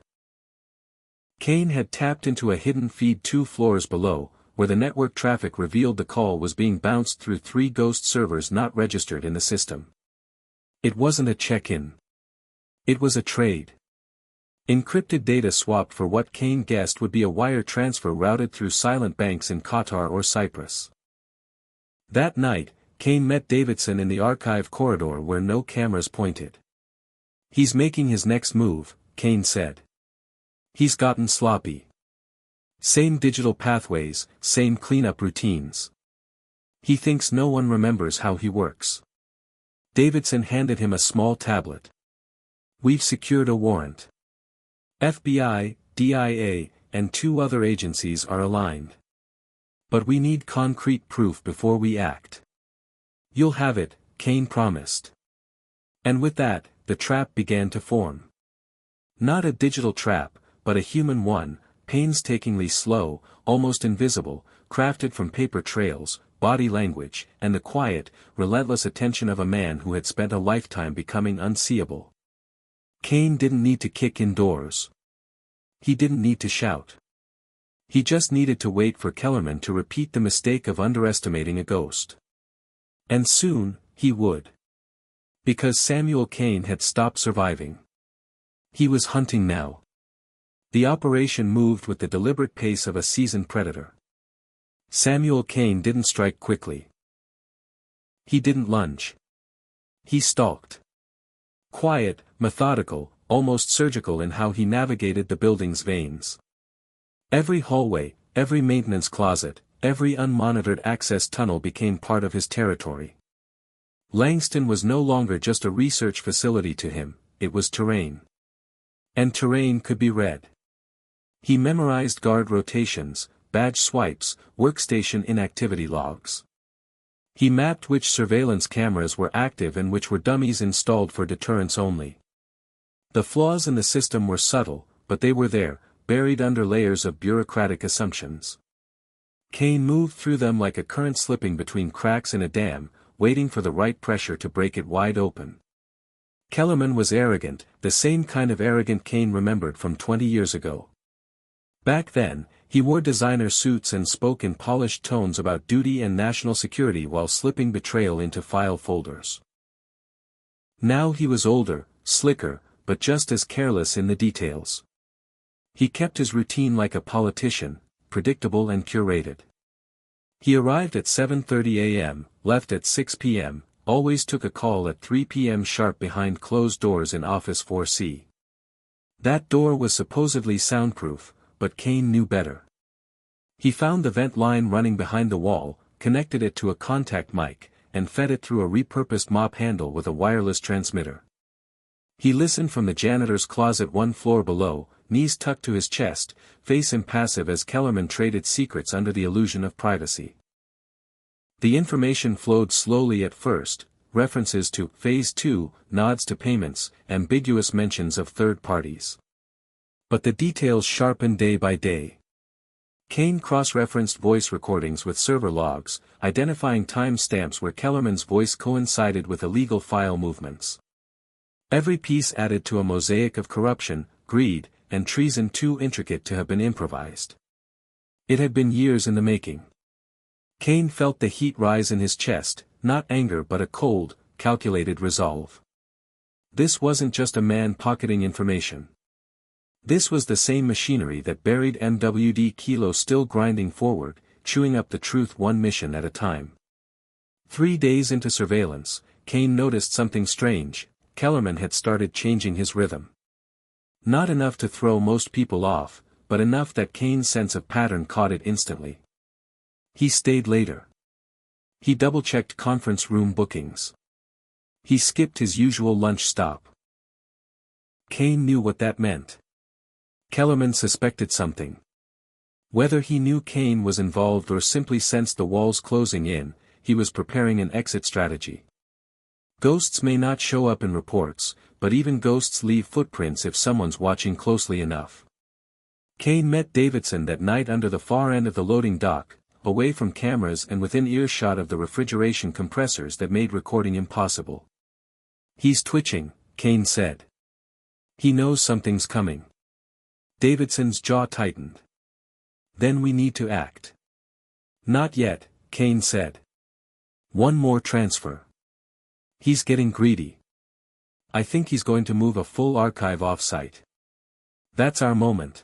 Kane had tapped into a hidden feed 2 floors below, where the network traffic revealed the call was being bounced through 3 ghost servers not registered in the system. It wasn't a check-in. It was a trade. Encrypted data swapped for what Kane guessed would be a wire transfer routed through silent banks in Qatar or Cyprus. That night, Kane met Davidson in the archive corridor where no cameras pointed. He's making his next move, Kane said. He's gotten sloppy. Same digital pathways, same cleanup routines. He thinks no one remembers how he works. Davidson handed him a small tablet. We've secured a warrant. FBI, DIA, and 2 other agencies are aligned. But we need concrete proof before we act. You'll have it, Kane promised. And with that, the trap began to form. Not a digital trap, but a human one, painstakingly slow, almost invisible, crafted from paper trails, body language, and the quiet, relentless attention of a man who had spent a lifetime becoming unseeable. Kane didn't need to kick in doors. He didn't need to shout. He just needed to wait for Kellerman to repeat the mistake of underestimating a ghost. And soon, he would. Because Samuel Kane had stopped surviving. He was hunting now. The operation moved with the deliberate pace of a seasoned predator. Samuel Kane didn't strike quickly. He didn't lunge. He stalked. Quiet, methodical, almost surgical in how he navigated the building's veins. Every hallway, every maintenance closet, every unmonitored access tunnel became part of his territory. Langston was no longer just a research facility to him, it was terrain. And terrain could be read. He memorized guard rotations, badge swipes, workstation inactivity logs. He mapped which surveillance cameras were active and which were dummies installed for deterrence only. The flaws in the system were subtle, but they were there, buried under layers of bureaucratic assumptions. Kane moved through them like a current slipping between cracks in a dam, waiting for the right pressure to break it wide open. Kellerman was arrogant, the same kind of arrogant Kane remembered from 20 years ago. Back then, he wore designer suits and spoke in polished tones about duty and national security while slipping betrayal into file folders. Now he was older, slicker, but just as careless in the details. He kept his routine like a politician, predictable and curated. He arrived at 7:30 a.m., left at 6 p.m., always took a call at 3 p.m. sharp behind closed doors in Office 4C. That door was supposedly soundproof, but Kane knew better. He found the vent line running behind the wall, connected it to a contact mic, and fed it through a repurposed mop handle with a wireless transmitter. He listened from the janitor's closet 1 floor below, knees tucked to his chest, face impassive as Kellerman traded secrets under the illusion of privacy. The information flowed slowly at first, references to Phase 2, nods to payments, ambiguous mentions of third parties. But the details sharpened day by day. Kane cross-referenced voice recordings with server logs, identifying time stamps where Kellerman's voice coincided with illegal file movements. Every piece added to a mosaic of corruption, greed, and treason too intricate to have been improvised. It had been years in the making. Kane felt the heat rise in his chest, not anger but a cold, calculated resolve. This wasn't just a man pocketing information. This was the same machinery that buried MWD Kilo, still grinding forward, chewing up the truth one mission at a time. 3 days into surveillance, Kane noticed something strange. Kellerman had started changing his rhythm. Not enough to throw most people off, but enough that Kane's sense of pattern caught it instantly. He stayed later. He double-checked conference room bookings. He skipped his usual lunch stop. Kane knew what that meant. Kellerman suspected something. Whether he knew Kane was involved or simply sensed the walls closing in, he was preparing an exit strategy. Ghosts may not show up in reports, but even ghosts leave footprints if someone's watching closely enough. Kane met Davidson that night under the far end of the loading dock, away from cameras and within earshot of the refrigeration compressors that made recording impossible. "He's twitching," Kane said. "He knows something's coming." Davidson's jaw tightened. "Then we need to act." "Not yet," Kane said. "One more transfer. He's getting greedy. I think he's going to move a full archive off-site. That's our moment.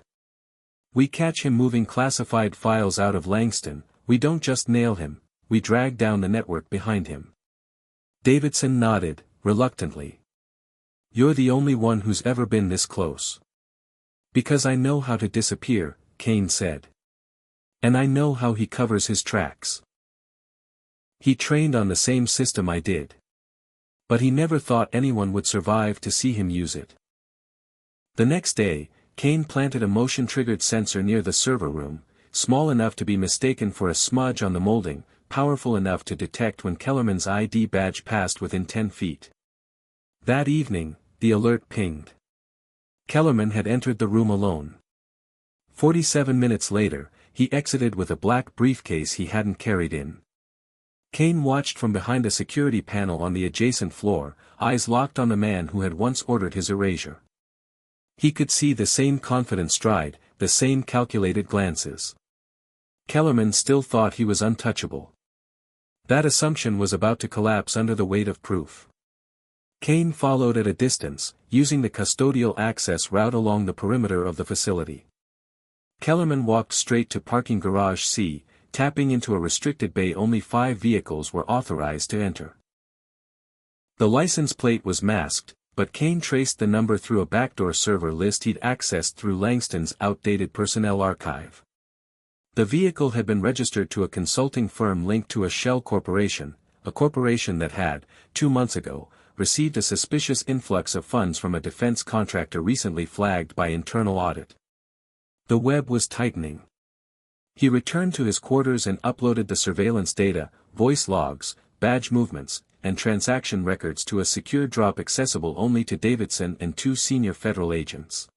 We catch him moving classified files out of Langston, we don't just nail him, we drag down the network behind him." Davidson nodded, reluctantly. "You're the only one who's ever been this close." "Because I know how to disappear," Kane said. "And I know how he covers his tracks. He trained on the same system I did. But he never thought anyone would survive to see him use it." The next day, Kane planted a motion-triggered sensor near the server room, small enough to be mistaken for a smudge on the molding, powerful enough to detect when Kellerman's ID badge passed within 10 feet. That evening, the alert pinged. Kellerman had entered the room alone. 47 minutes later, he exited with a black briefcase he hadn't carried in. Kane watched from behind a security panel on the adjacent floor, eyes locked on the man who had once ordered his erasure. He could see the same confident stride, the same calculated glances. Kellerman still thought he was untouchable. That assumption was about to collapse under the weight of proof. Kane followed at a distance, using the custodial access route along the perimeter of the facility. Kellerman walked straight to parking garage C, tapping into a restricted bay only 5 vehicles were authorized to enter. The license plate was masked, but Kane traced the number through a backdoor server list he'd accessed through Langston's outdated personnel archive. The vehicle had been registered to a consulting firm linked to a shell corporation, a corporation that had, 2 months ago, received a suspicious influx of funds from a defense contractor recently flagged by internal audit. The web was tightening. He returned to his quarters and uploaded the surveillance data, voice logs, badge movements, and transaction records to a secure drop accessible only to Davidson and 2 senior federal agents.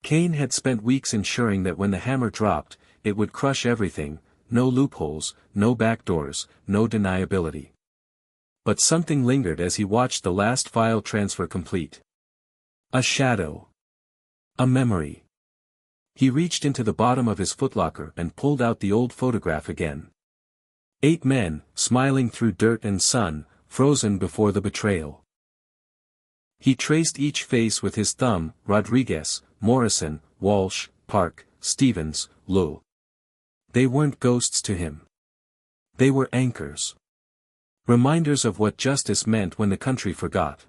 Kane had spent weeks ensuring that when the hammer dropped, it would crush everything, no loopholes, no backdoors, no deniability. But something lingered as he watched the last file transfer complete. A shadow. A memory. He reached into the bottom of his footlocker and pulled out the old photograph again. 8 men, smiling through dirt and sun, frozen before the betrayal. He traced each face with his thumb: Rodriguez, Morrison, Walsh, Park, Stevens, Lowe. They weren't ghosts to him. They were anchors. Reminders of what justice meant when the country forgot.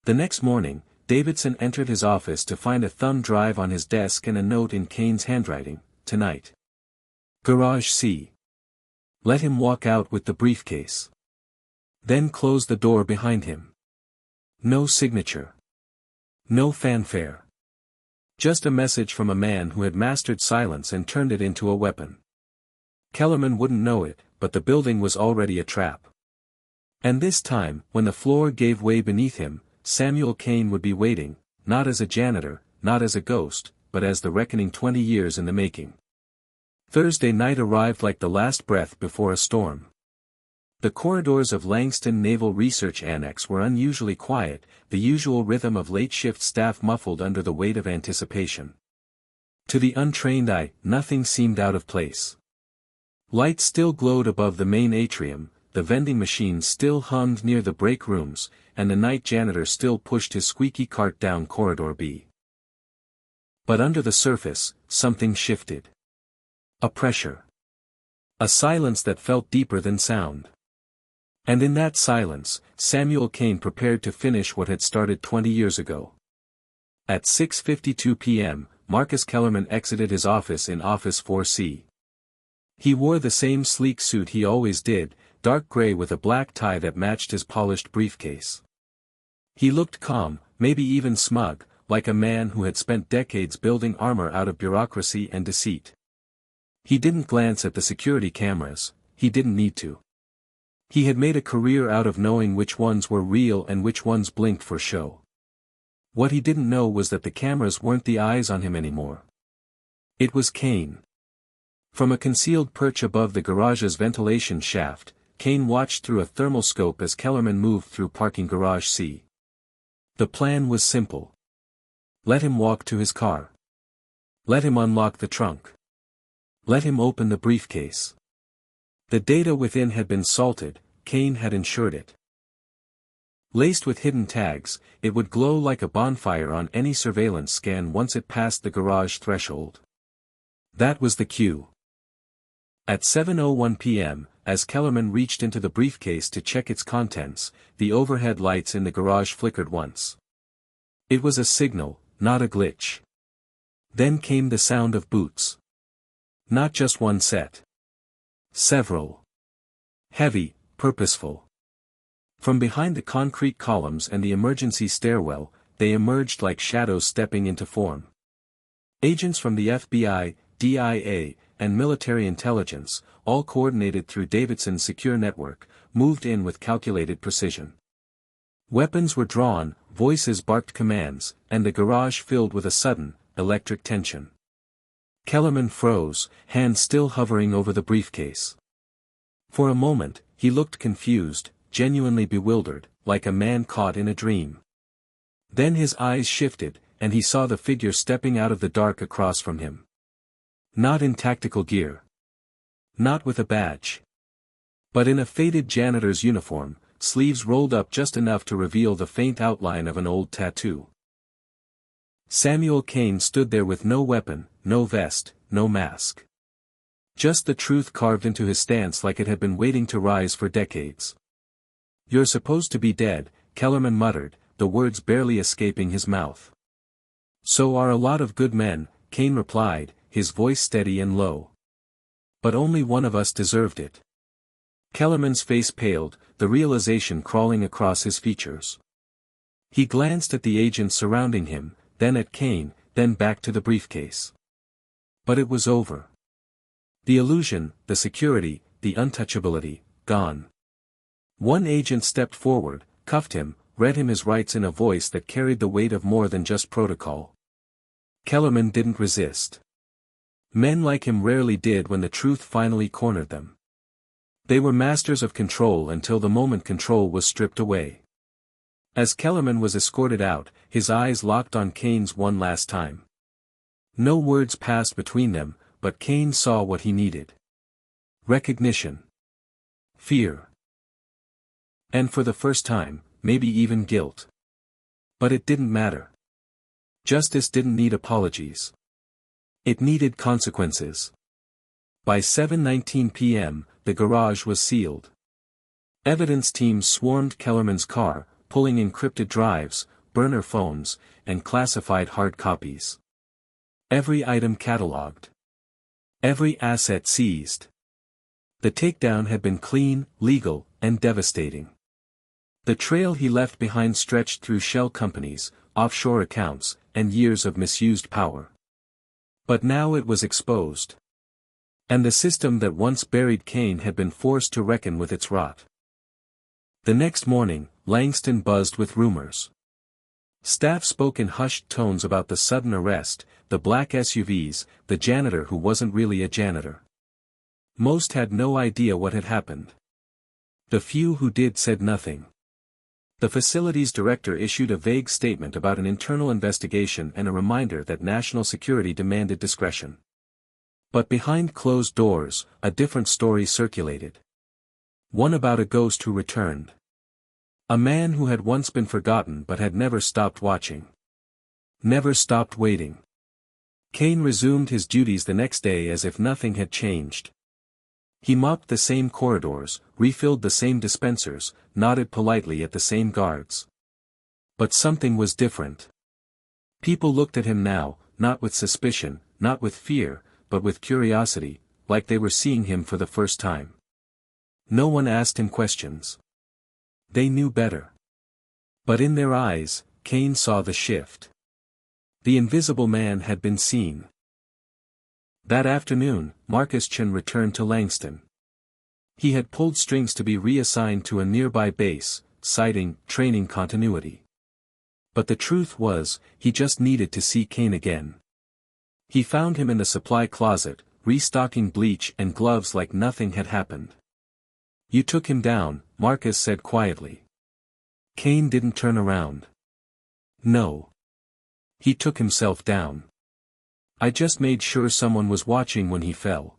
The next morning, Davidson entered his office to find a thumb drive on his desk and a note in Kane's handwriting, "Tonight. Garage C. Let him walk out with the briefcase." Then close the door behind him. No signature. No fanfare. Just a message from a man who had mastered silence and turned it into a weapon. Kellerman wouldn't know it, but the building was already a trap. And this time, when the floor gave way beneath him, Samuel Kane would be waiting, not as a janitor, not as a ghost, but as the reckoning 20 years in the making. Thursday night arrived like the last breath before a storm. The corridors of Langston Naval Research Annex were unusually quiet, the usual rhythm of late-shift staff muffled under the weight of anticipation. To the untrained eye, nothing seemed out of place. Lights still glowed above the main atrium, the vending machines still hummed near the break rooms, and the night janitor still pushed his squeaky cart down Corridor B. But under the surface, something shifted. A pressure. A silence that felt deeper than sound. And in that silence, Samuel Kane prepared to finish what had started 20 years ago. At 6:52 p.m., Marcus Kellerman exited his office in Office 4C. He wore the same sleek suit he always did, dark gray with a black tie that matched his polished briefcase. He looked calm, maybe even smug, like a man who had spent decades building armor out of bureaucracy and deceit. He didn't glance at the security cameras, he didn't need to. He had made a career out of knowing which ones were real and which ones blinked for show. What he didn't know was that the cameras weren't the eyes on him anymore. It was Kane. From a concealed perch above the garage's ventilation shaft, Kane watched through a thermoscope as Kellerman moved through parking garage C. The plan was simple. Let him walk to his car. Let him unlock the trunk. Let him open the briefcase. The data within had been salted, Kane had ensured it. Laced with hidden tags, it would glow like a bonfire on any surveillance scan once it passed the garage threshold. That was the cue. At 7:01 p.m., as Kellerman reached into the briefcase to check its contents, the overhead lights in the garage flickered once. It was a signal, not a glitch. Then came the sound of boots. Not just one set. Several. Heavy, purposeful. From behind the concrete columns and the emergency stairwell, they emerged like shadows stepping into form. Agents from the FBI, DIA, and military intelligence, all coordinated through Davidson's secure network, moved in with calculated precision. Weapons were drawn, voices barked commands, and the garage filled with a sudden, electric tension. Kellerman froze, hands still hovering over the briefcase. For a moment, he looked confused, genuinely bewildered, like a man caught in a dream. Then his eyes shifted, and he saw the figure stepping out of the dark across from him. Not in tactical gear. Not with a badge. But in a faded janitor's uniform, sleeves rolled up just enough to reveal the faint outline of an old tattoo. Samuel Kane stood there with no weapon, no vest, no mask. Just the truth carved into his stance like it had been waiting to rise for decades. "You're supposed to be dead," Kellerman muttered, the words barely escaping his mouth. "So are a lot of good men," Kane replied, his voice steady and low. "But only one of us deserved it." Kellerman's face paled, the realization crawling across his features. He glanced at the agents surrounding him, then at Kane, then back to the briefcase. But it was over. The illusion, the security, the untouchability, gone. One agent stepped forward, cuffed him, read him his rights in a voice that carried the weight of more than just protocol. Kellerman didn't resist. Men like him rarely did when the truth finally cornered them. They were masters of control until the moment control was stripped away. As Kellerman was escorted out, his eyes locked on Kane's one last time. No words passed between them, but Kane saw what he needed. Recognition. Fear. And for the first time, maybe even guilt. But it didn't matter. Justice didn't need apologies. It needed consequences. By 7:19 p.m., the garage was sealed. Evidence teams swarmed Kellerman's car, pulling encrypted drives, burner phones, and classified hard copies. Every item catalogued. Every asset seized. The takedown had been clean, legal, and devastating. The trail he left behind stretched through shell companies, offshore accounts, and years of misused power. But now it was exposed. And the system that once buried Kane had been forced to reckon with its rot. The next morning, Langston buzzed with rumors. Staff spoke in hushed tones about the sudden arrest, the black SUVs, the janitor who wasn't really a janitor. Most had no idea what had happened. The few who did said nothing. The facility's director issued a vague statement about an internal investigation and a reminder that national security demanded discretion. But behind closed doors, a different story circulated. One about a ghost who returned. A man who had once been forgotten but had never stopped watching. Never stopped waiting. Kane resumed his duties the next day as if nothing had changed. He mopped the same corridors, refilled the same dispensers, nodded politely at the same guards. But something was different. People looked at him now, not with suspicion, not with fear, but with curiosity, like they were seeing him for the first time. No one asked him questions. They knew better. But in their eyes, Kane saw the shift. The invisible man had been seen. That afternoon, Marcus Chen returned to Langston. He had pulled strings to be reassigned to a nearby base, citing training continuity. But the truth was, he just needed to see Kane again. He found him in the supply closet, restocking bleach and gloves like nothing had happened. "You took him down," Marcus said quietly. Kane didn't turn around. "No. He took himself down. I just made sure someone was watching when he fell.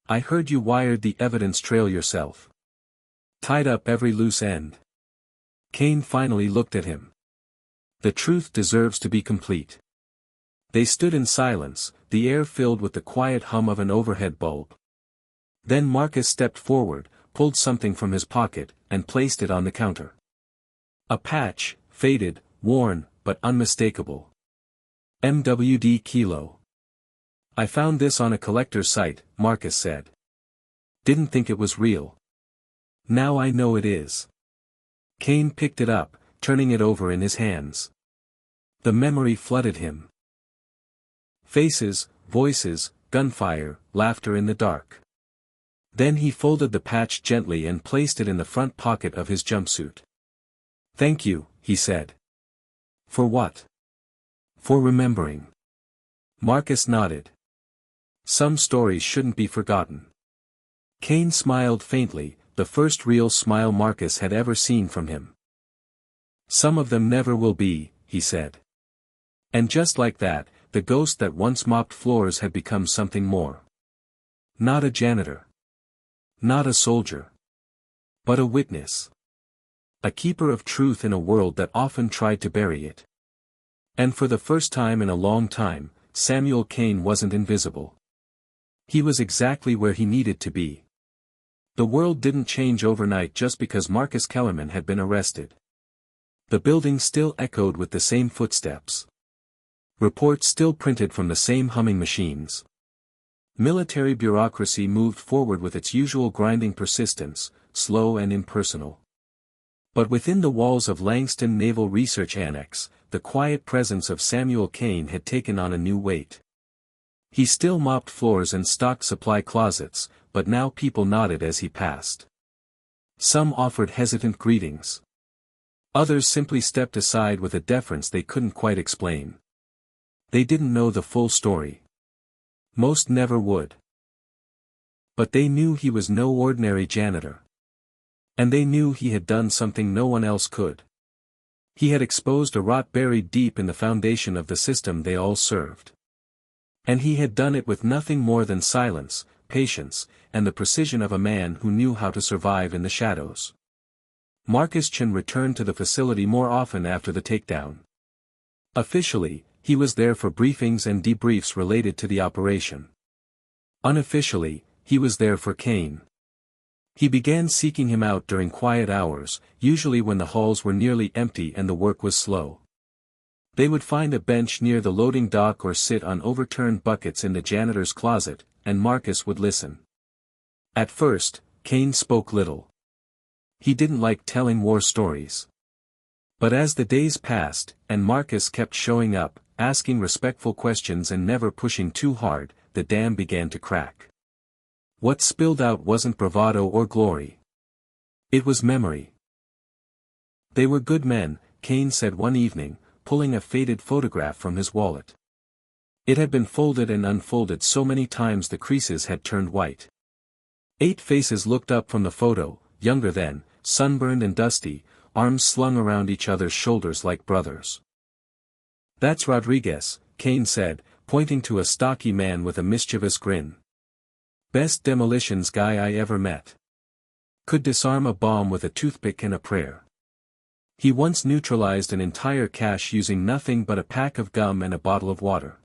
I heard you wired the evidence trail yourself. Tied up every loose end." Kane finally looked at him. The truth deserves to be complete. They stood in silence, the air filled with the quiet hum of an overhead bulb. Then Marcus stepped forward, pulled something from his pocket, and placed it on the counter. A patch, faded, worn, but unmistakable. MWD Kilo. "I found this on a collector's site," Marcus said. "Didn't think it was real. Now I know it is." Kane picked it up, turning it over in his hands. The memory flooded him. Faces, voices, gunfire, laughter in the dark. Then he folded the patch gently and placed it in the front pocket of his jumpsuit. "Thank you," he said. "For what?" "For remembering." Marcus nodded. Some stories shouldn't be forgotten. Kane smiled faintly, the first real smile Marcus had ever seen from him. "Some of them never will be," he said. And just like that, the ghost that once mopped floors had become something more. Not a janitor. Not a soldier. But a witness. A keeper of truth in a world that often tried to bury it. And for the first time in a long time, Samuel Kane wasn't invisible. He was exactly where he needed to be. The world didn't change overnight just because Marcus Kellerman had been arrested. The building still echoed with the same footsteps. Reports still printed from the same humming machines. Military bureaucracy moved forward with its usual grinding persistence, slow and impersonal. But within the walls of Langston Naval Research Annex, the quiet presence of Samuel Kane had taken on a new weight. He still mopped floors and stocked supply closets, but now people nodded as he passed. Some offered hesitant greetings. Others simply stepped aside with a deference they couldn't quite explain. They didn't know the full story. Most never would. But they knew he was no ordinary janitor. And they knew he had done something no one else could. He had exposed a rot buried deep in the foundation of the system they all served. And he had done it with nothing more than silence, patience, and the precision of a man who knew how to survive in the shadows. Marcus Chen returned to the facility more often after the takedown. Officially, he was there for briefings and debriefs related to the operation. Unofficially, he was there for Kane. He began seeking him out during quiet hours, usually when the halls were nearly empty and the work was slow. They would find a bench near the loading dock or sit on overturned buckets in the janitor's closet, and Marcus would listen. At first, Kane spoke little. He didn't like telling war stories. But as the days passed, and Marcus kept showing up, asking respectful questions and never pushing too hard, the dam began to crack. What spilled out wasn't bravado or glory. It was memory. They were good men, Kane said one evening, pulling a faded photograph from his wallet. It had been folded and unfolded so many times the creases had turned white. 8 faces looked up from the photo, younger then, sunburned and dusty, arms slung around each other's shoulders like brothers. "That's Rodriguez," Kane said, pointing to a stocky man with a mischievous grin. "Best demolitions guy I ever met. Could disarm a bomb with a toothpick and a prayer. He once neutralized an entire cache using nothing but a pack of gum and a bottle of water."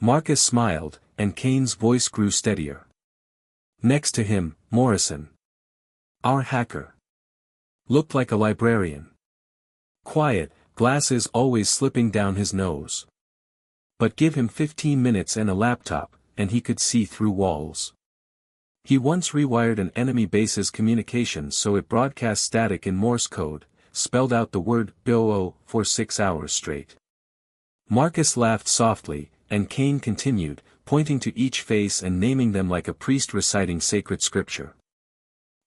Marcus smiled, and Kane's voice grew steadier. Next to him, Morrison. Our hacker. Looked like a librarian. Quiet, glasses always slipping down his nose. But give him 15 minutes and a laptop, and he could see through walls. He once rewired an enemy base's communications so it broadcast static in Morse code, spelled out the word BOO for 6 hours straight. Marcus laughed softly, and Kane continued, pointing to each face and naming them like a priest reciting sacred scripture.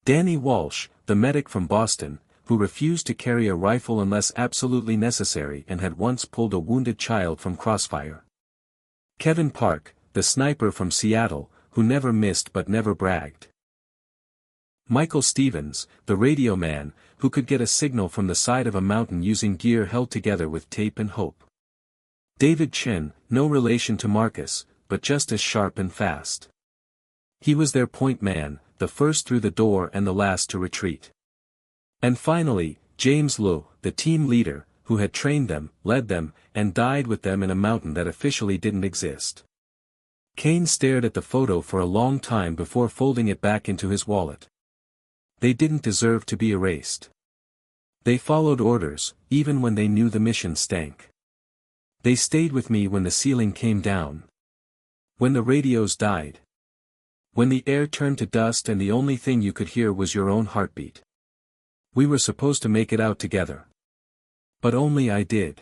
Danny Walsh, the medic from Boston, who refused to carry a rifle unless absolutely necessary and had once pulled a wounded child from crossfire. Kevin Park, the sniper from Seattle, who never missed but never bragged. Michael Stevens, the radio man, who could get a signal from the side of a mountain using gear held together with tape and hope. David Chin, no relation to Marcus, but just as sharp and fast. He was their point man, the first through the door and the last to retreat. And finally, James Lowe, the team leader, who had trained them, led them, and died with them in a mountain that officially didn't exist. Kane stared at the photo for a long time before folding it back into his wallet. They didn't deserve to be erased. They followed orders, even when they knew the mission stank. They stayed with me when the ceiling came down. When the radios died. When the air turned to dust and the only thing you could hear was your own heartbeat. We were supposed to make it out together. But only I did.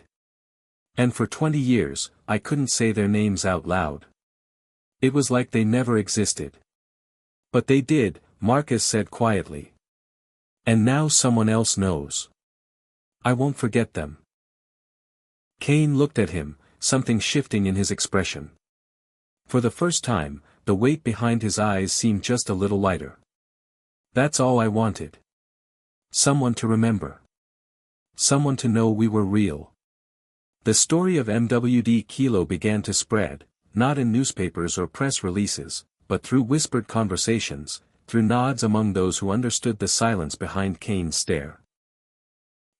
And for 20 years, I couldn't say their names out loud. It was like they never existed. But they did, Marcus said quietly. And now someone else knows. I won't forget them. Kane looked at him, something shifting in his expression. For the first time, the weight behind his eyes seemed just a little lighter. That's all I wanted. Someone to remember. Someone to know we were real. The story of MWD Kilo began to spread, not in newspapers or press releases, but through whispered conversations, through nods among those who understood the silence behind Kane's stare.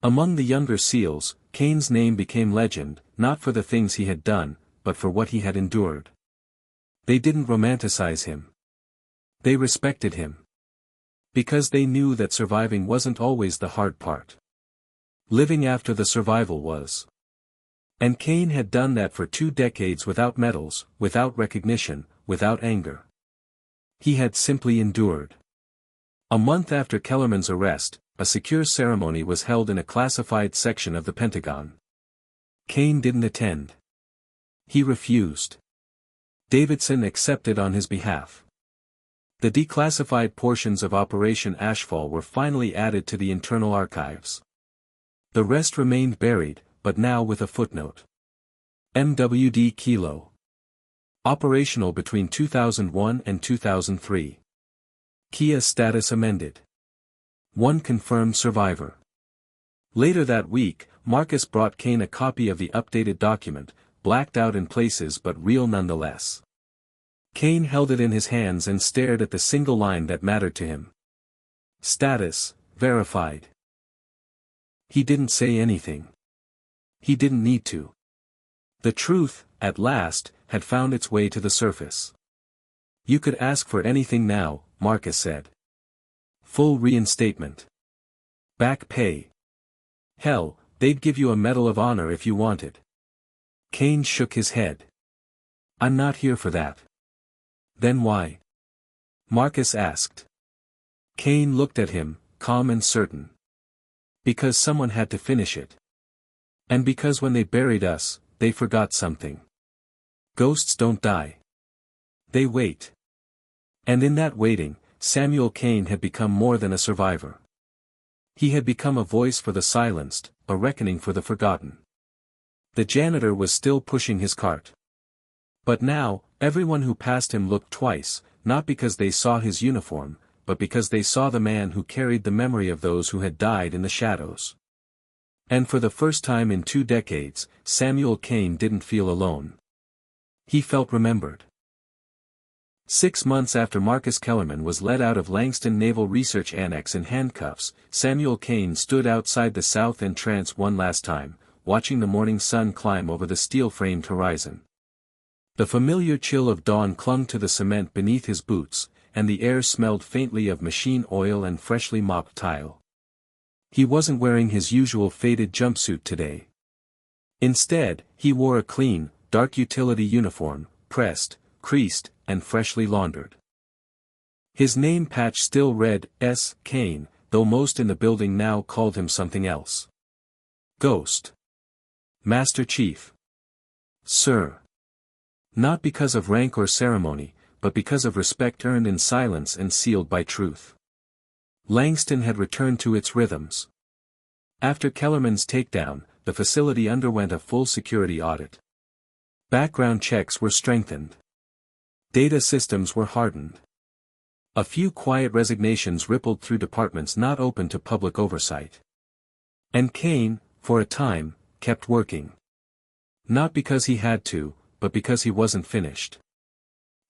Among the younger SEALs, Kane's name became legend, not for the things he had done, but for what he had endured. They didn't romanticize him. They respected him. Because they knew that surviving wasn't always the hard part. Living after the survival was. And Kane had done that for 2 decades without medals, without recognition, without anger. He had simply endured. A month after Kellerman's arrest, a secure ceremony was held in a classified section of the Pentagon. Kane didn't attend. He refused. Davidson accepted on his behalf. The declassified portions of Operation Ashfall were finally added to the internal archives. The rest remained buried, but now with a footnote. MWD Kilo. Operational between 2001 and 2003. Kia status amended. 1 confirmed survivor. Later that week, Marcus brought Kane a copy of the updated document, blacked out in places but real nonetheless. Kane held it in his hands and stared at the single line that mattered to him. Status, verified. He didn't say anything. He didn't need to. The truth, at last, had found its way to the surface. You could ask for anything now, Marcus said. Full reinstatement. Back pay. Hell, they'd give you a Medal of Honor if you wanted. Kane shook his head. I'm not here for that. Then why? Marcus asked. Kane looked at him, calm and certain. Because someone had to finish it. And because when they buried us, they forgot something. Ghosts don't die. They wait. And in that waiting, Samuel Kane had become more than a survivor. He had become a voice for the silenced, a reckoning for the forgotten. The janitor was still pushing his cart. But now, everyone who passed him looked twice, not because they saw his uniform, but because they saw the man who carried the memory of those who had died in the shadows. And for the first time in 2 decades, Samuel Kane didn't feel alone. He felt remembered. 6 months after Marcus Kellerman was led out of Langston Naval Research Annex in handcuffs, Samuel Kane stood outside the south entrance one last time, watching the morning sun climb over the steel-framed horizon. The familiar chill of dawn clung to the cement beneath his boots, and the air smelled faintly of machine oil and freshly mopped tile. He wasn't wearing his usual faded jumpsuit today. Instead, he wore a clean, dark utility uniform, pressed, creased, and freshly laundered. His name patch still read S. Kane, though most in the building now called him something else. Ghost. Master Chief. Sir. Not because of rank or ceremony, but because of respect earned in silence and sealed by truth. Langston had returned to its rhythms. After Kellerman's takedown, the facility underwent a full security audit. Background checks were strengthened. Data systems were hardened. A few quiet resignations rippled through departments not open to public oversight. And Kane, for a time, kept working. Not because he had to, but because he wasn't finished.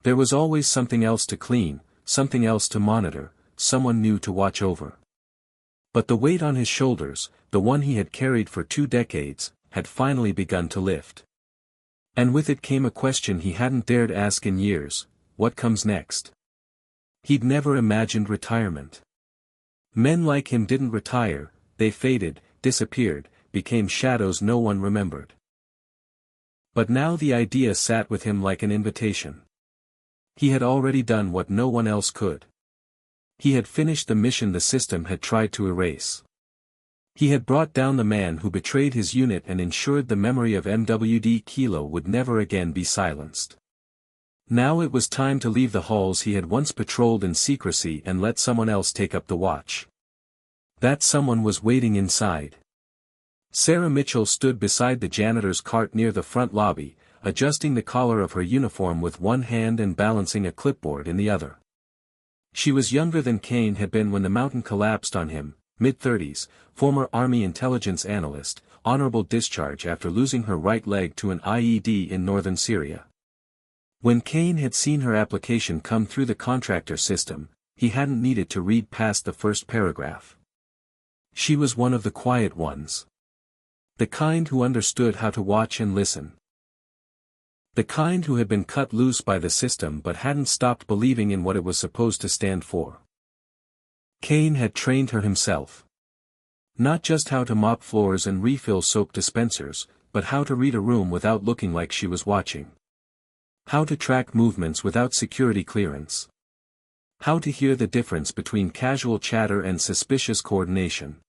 There was always something else to clean, something else to monitor, someone new to watch over. But the weight on his shoulders, the one he had carried for 2 decades, had finally begun to lift. And with it came a question he hadn't dared ask in years: what comes next? He'd never imagined retirement. Men like him didn't retire, they faded, disappeared, became shadows no one remembered. But now the idea sat with him like an invitation. He had already done what no one else could. He had finished the mission the system had tried to erase. He had brought down the man who betrayed his unit and ensured the memory of MWD Kilo would never again be silenced. Now it was time to leave the halls he had once patrolled in secrecy and let someone else take up the watch. That someone was waiting inside. Sarah Mitchell stood beside the janitor's cart near the front lobby, adjusting the collar of her uniform with one hand and balancing a clipboard in the other. She was younger than Kane had been when the mountain collapsed on him, mid-30s, former Army intelligence analyst, honorable discharge after losing her right leg to an IED in northern Syria. When Kane had seen her application come through the contractor system, he hadn't needed to read past the first paragraph. She was one of the quiet ones. The kind who understood how to watch and listen. The kind who had been cut loose by the system but hadn't stopped believing in what it was supposed to stand for. Kane had trained her himself. Not just how to mop floors and refill soap dispensers, but how to read a room without looking like she was watching. How to track movements without security clearance. How to hear the difference between casual chatter and suspicious coordination.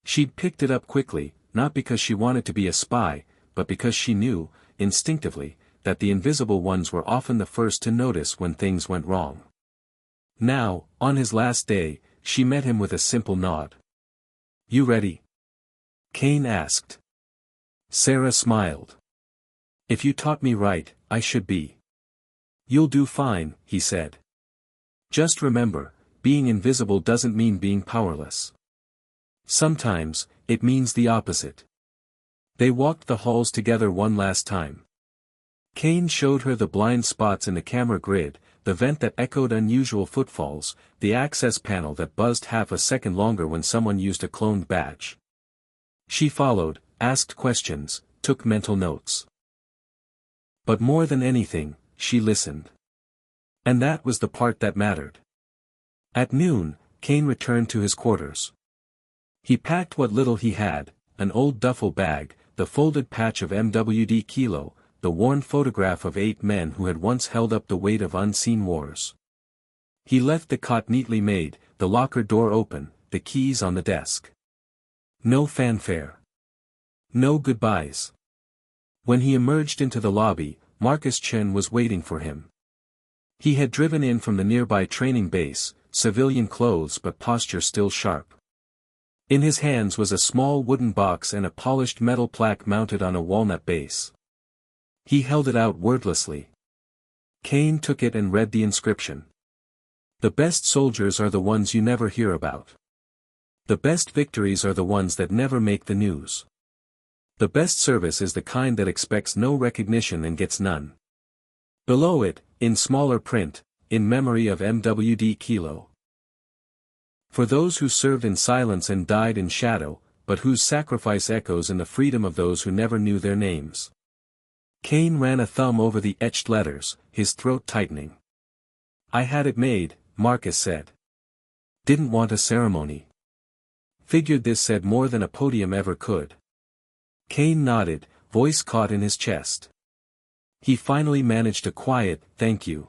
She'd picked it up quickly, not because she wanted to be a spy, but because she knew, instinctively, that the invisible ones were often the first to notice when things went wrong. Now, on his last day, she met him with a simple nod. "You ready?" Kane asked. Sarah smiled. "If you taught me right, I should be." "You'll do fine," he said. "Just remember, being invisible doesn't mean being powerless. Sometimes, it means the opposite." They walked the halls together one last time. Kane showed her the blind spots in the camera grid, the vent that echoed unusual footfalls, the access panel that buzzed half a second longer when someone used a cloned badge. She followed, asked questions, took mental notes. But more than anything, she listened. And that was the part that mattered. At noon, Kane returned to his quarters. He packed what little he had, an old duffel bag, the folded patch of MWD Kilo, the worn photograph of 8 men who had once held up the weight of unseen wars. He left the cot neatly made, the locker door open, the keys on the desk. No fanfare. No goodbyes. When he emerged into the lobby, Marcus Chen was waiting for him. He had driven in from the nearby training base, civilian clothes but posture still sharp. In his hands was a small wooden box and a polished metal plaque mounted on a walnut base. He held it out wordlessly. Kane took it and read the inscription. The best soldiers are the ones you never hear about. The best victories are the ones that never make the news. The best service is the kind that expects no recognition and gets none. Below it, in smaller print, in memory of MWD Kilo. For those who served in silence and died in shadow, but whose sacrifice echoes in the freedom of those who never knew their names. Kane ran a thumb over the etched letters, his throat tightening. I had it made, Marcus said. Didn't want a ceremony. Figured this said more than a podium ever could. Kane nodded, voice caught in his chest. He finally managed a quiet, thank you.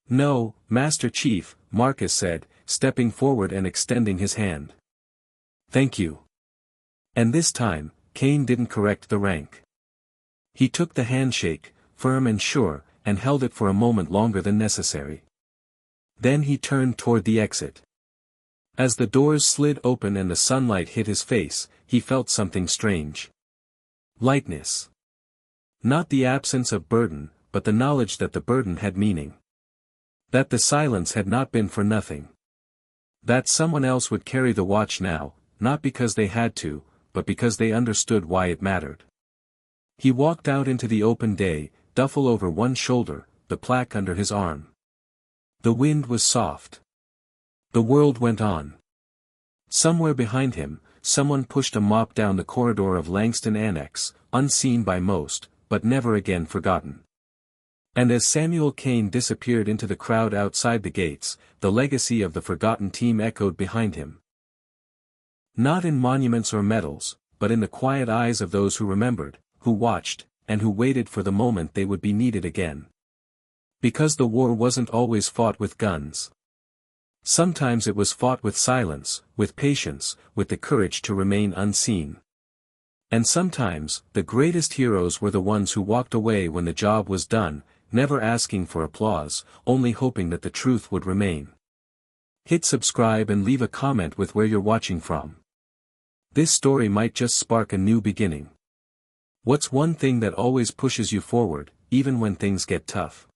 No, Master Chief, Marcus said, stepping forward and extending his hand. Thank you. And this time, Kane didn't correct the rank. He took the handshake, firm and sure, and held it for a moment longer than necessary. Then he turned toward the exit. As the doors slid open and the sunlight hit his face, he felt something strange. Lightness. Not the absence of burden, but the knowledge that the burden had meaning. That the silence had not been for nothing. That someone else would carry the watch now, not because they had to, but because they understood why it mattered. He walked out into the open day, duffel over one shoulder, the plaque under his arm. The wind was soft. The world went on. Somewhere behind him, someone pushed a mop down the corridor of Langston Annex, unseen by most, but never again forgotten. And as Samuel Kane disappeared into the crowd outside the gates, the legacy of the forgotten team echoed behind him. Not in monuments or medals, but in the quiet eyes of those who remembered, who watched, and who waited for the moment they would be needed again. Because the war wasn't always fought with guns. Sometimes it was fought with silence, with patience, with the courage to remain unseen. And sometimes, the greatest heroes were the ones who walked away when the job was done, never asking for applause, only hoping that the truth would remain. Hit subscribe and leave a comment with where you're watching from. This story might just spark a new beginning. What's one thing that always pushes you forward, even when things get tough?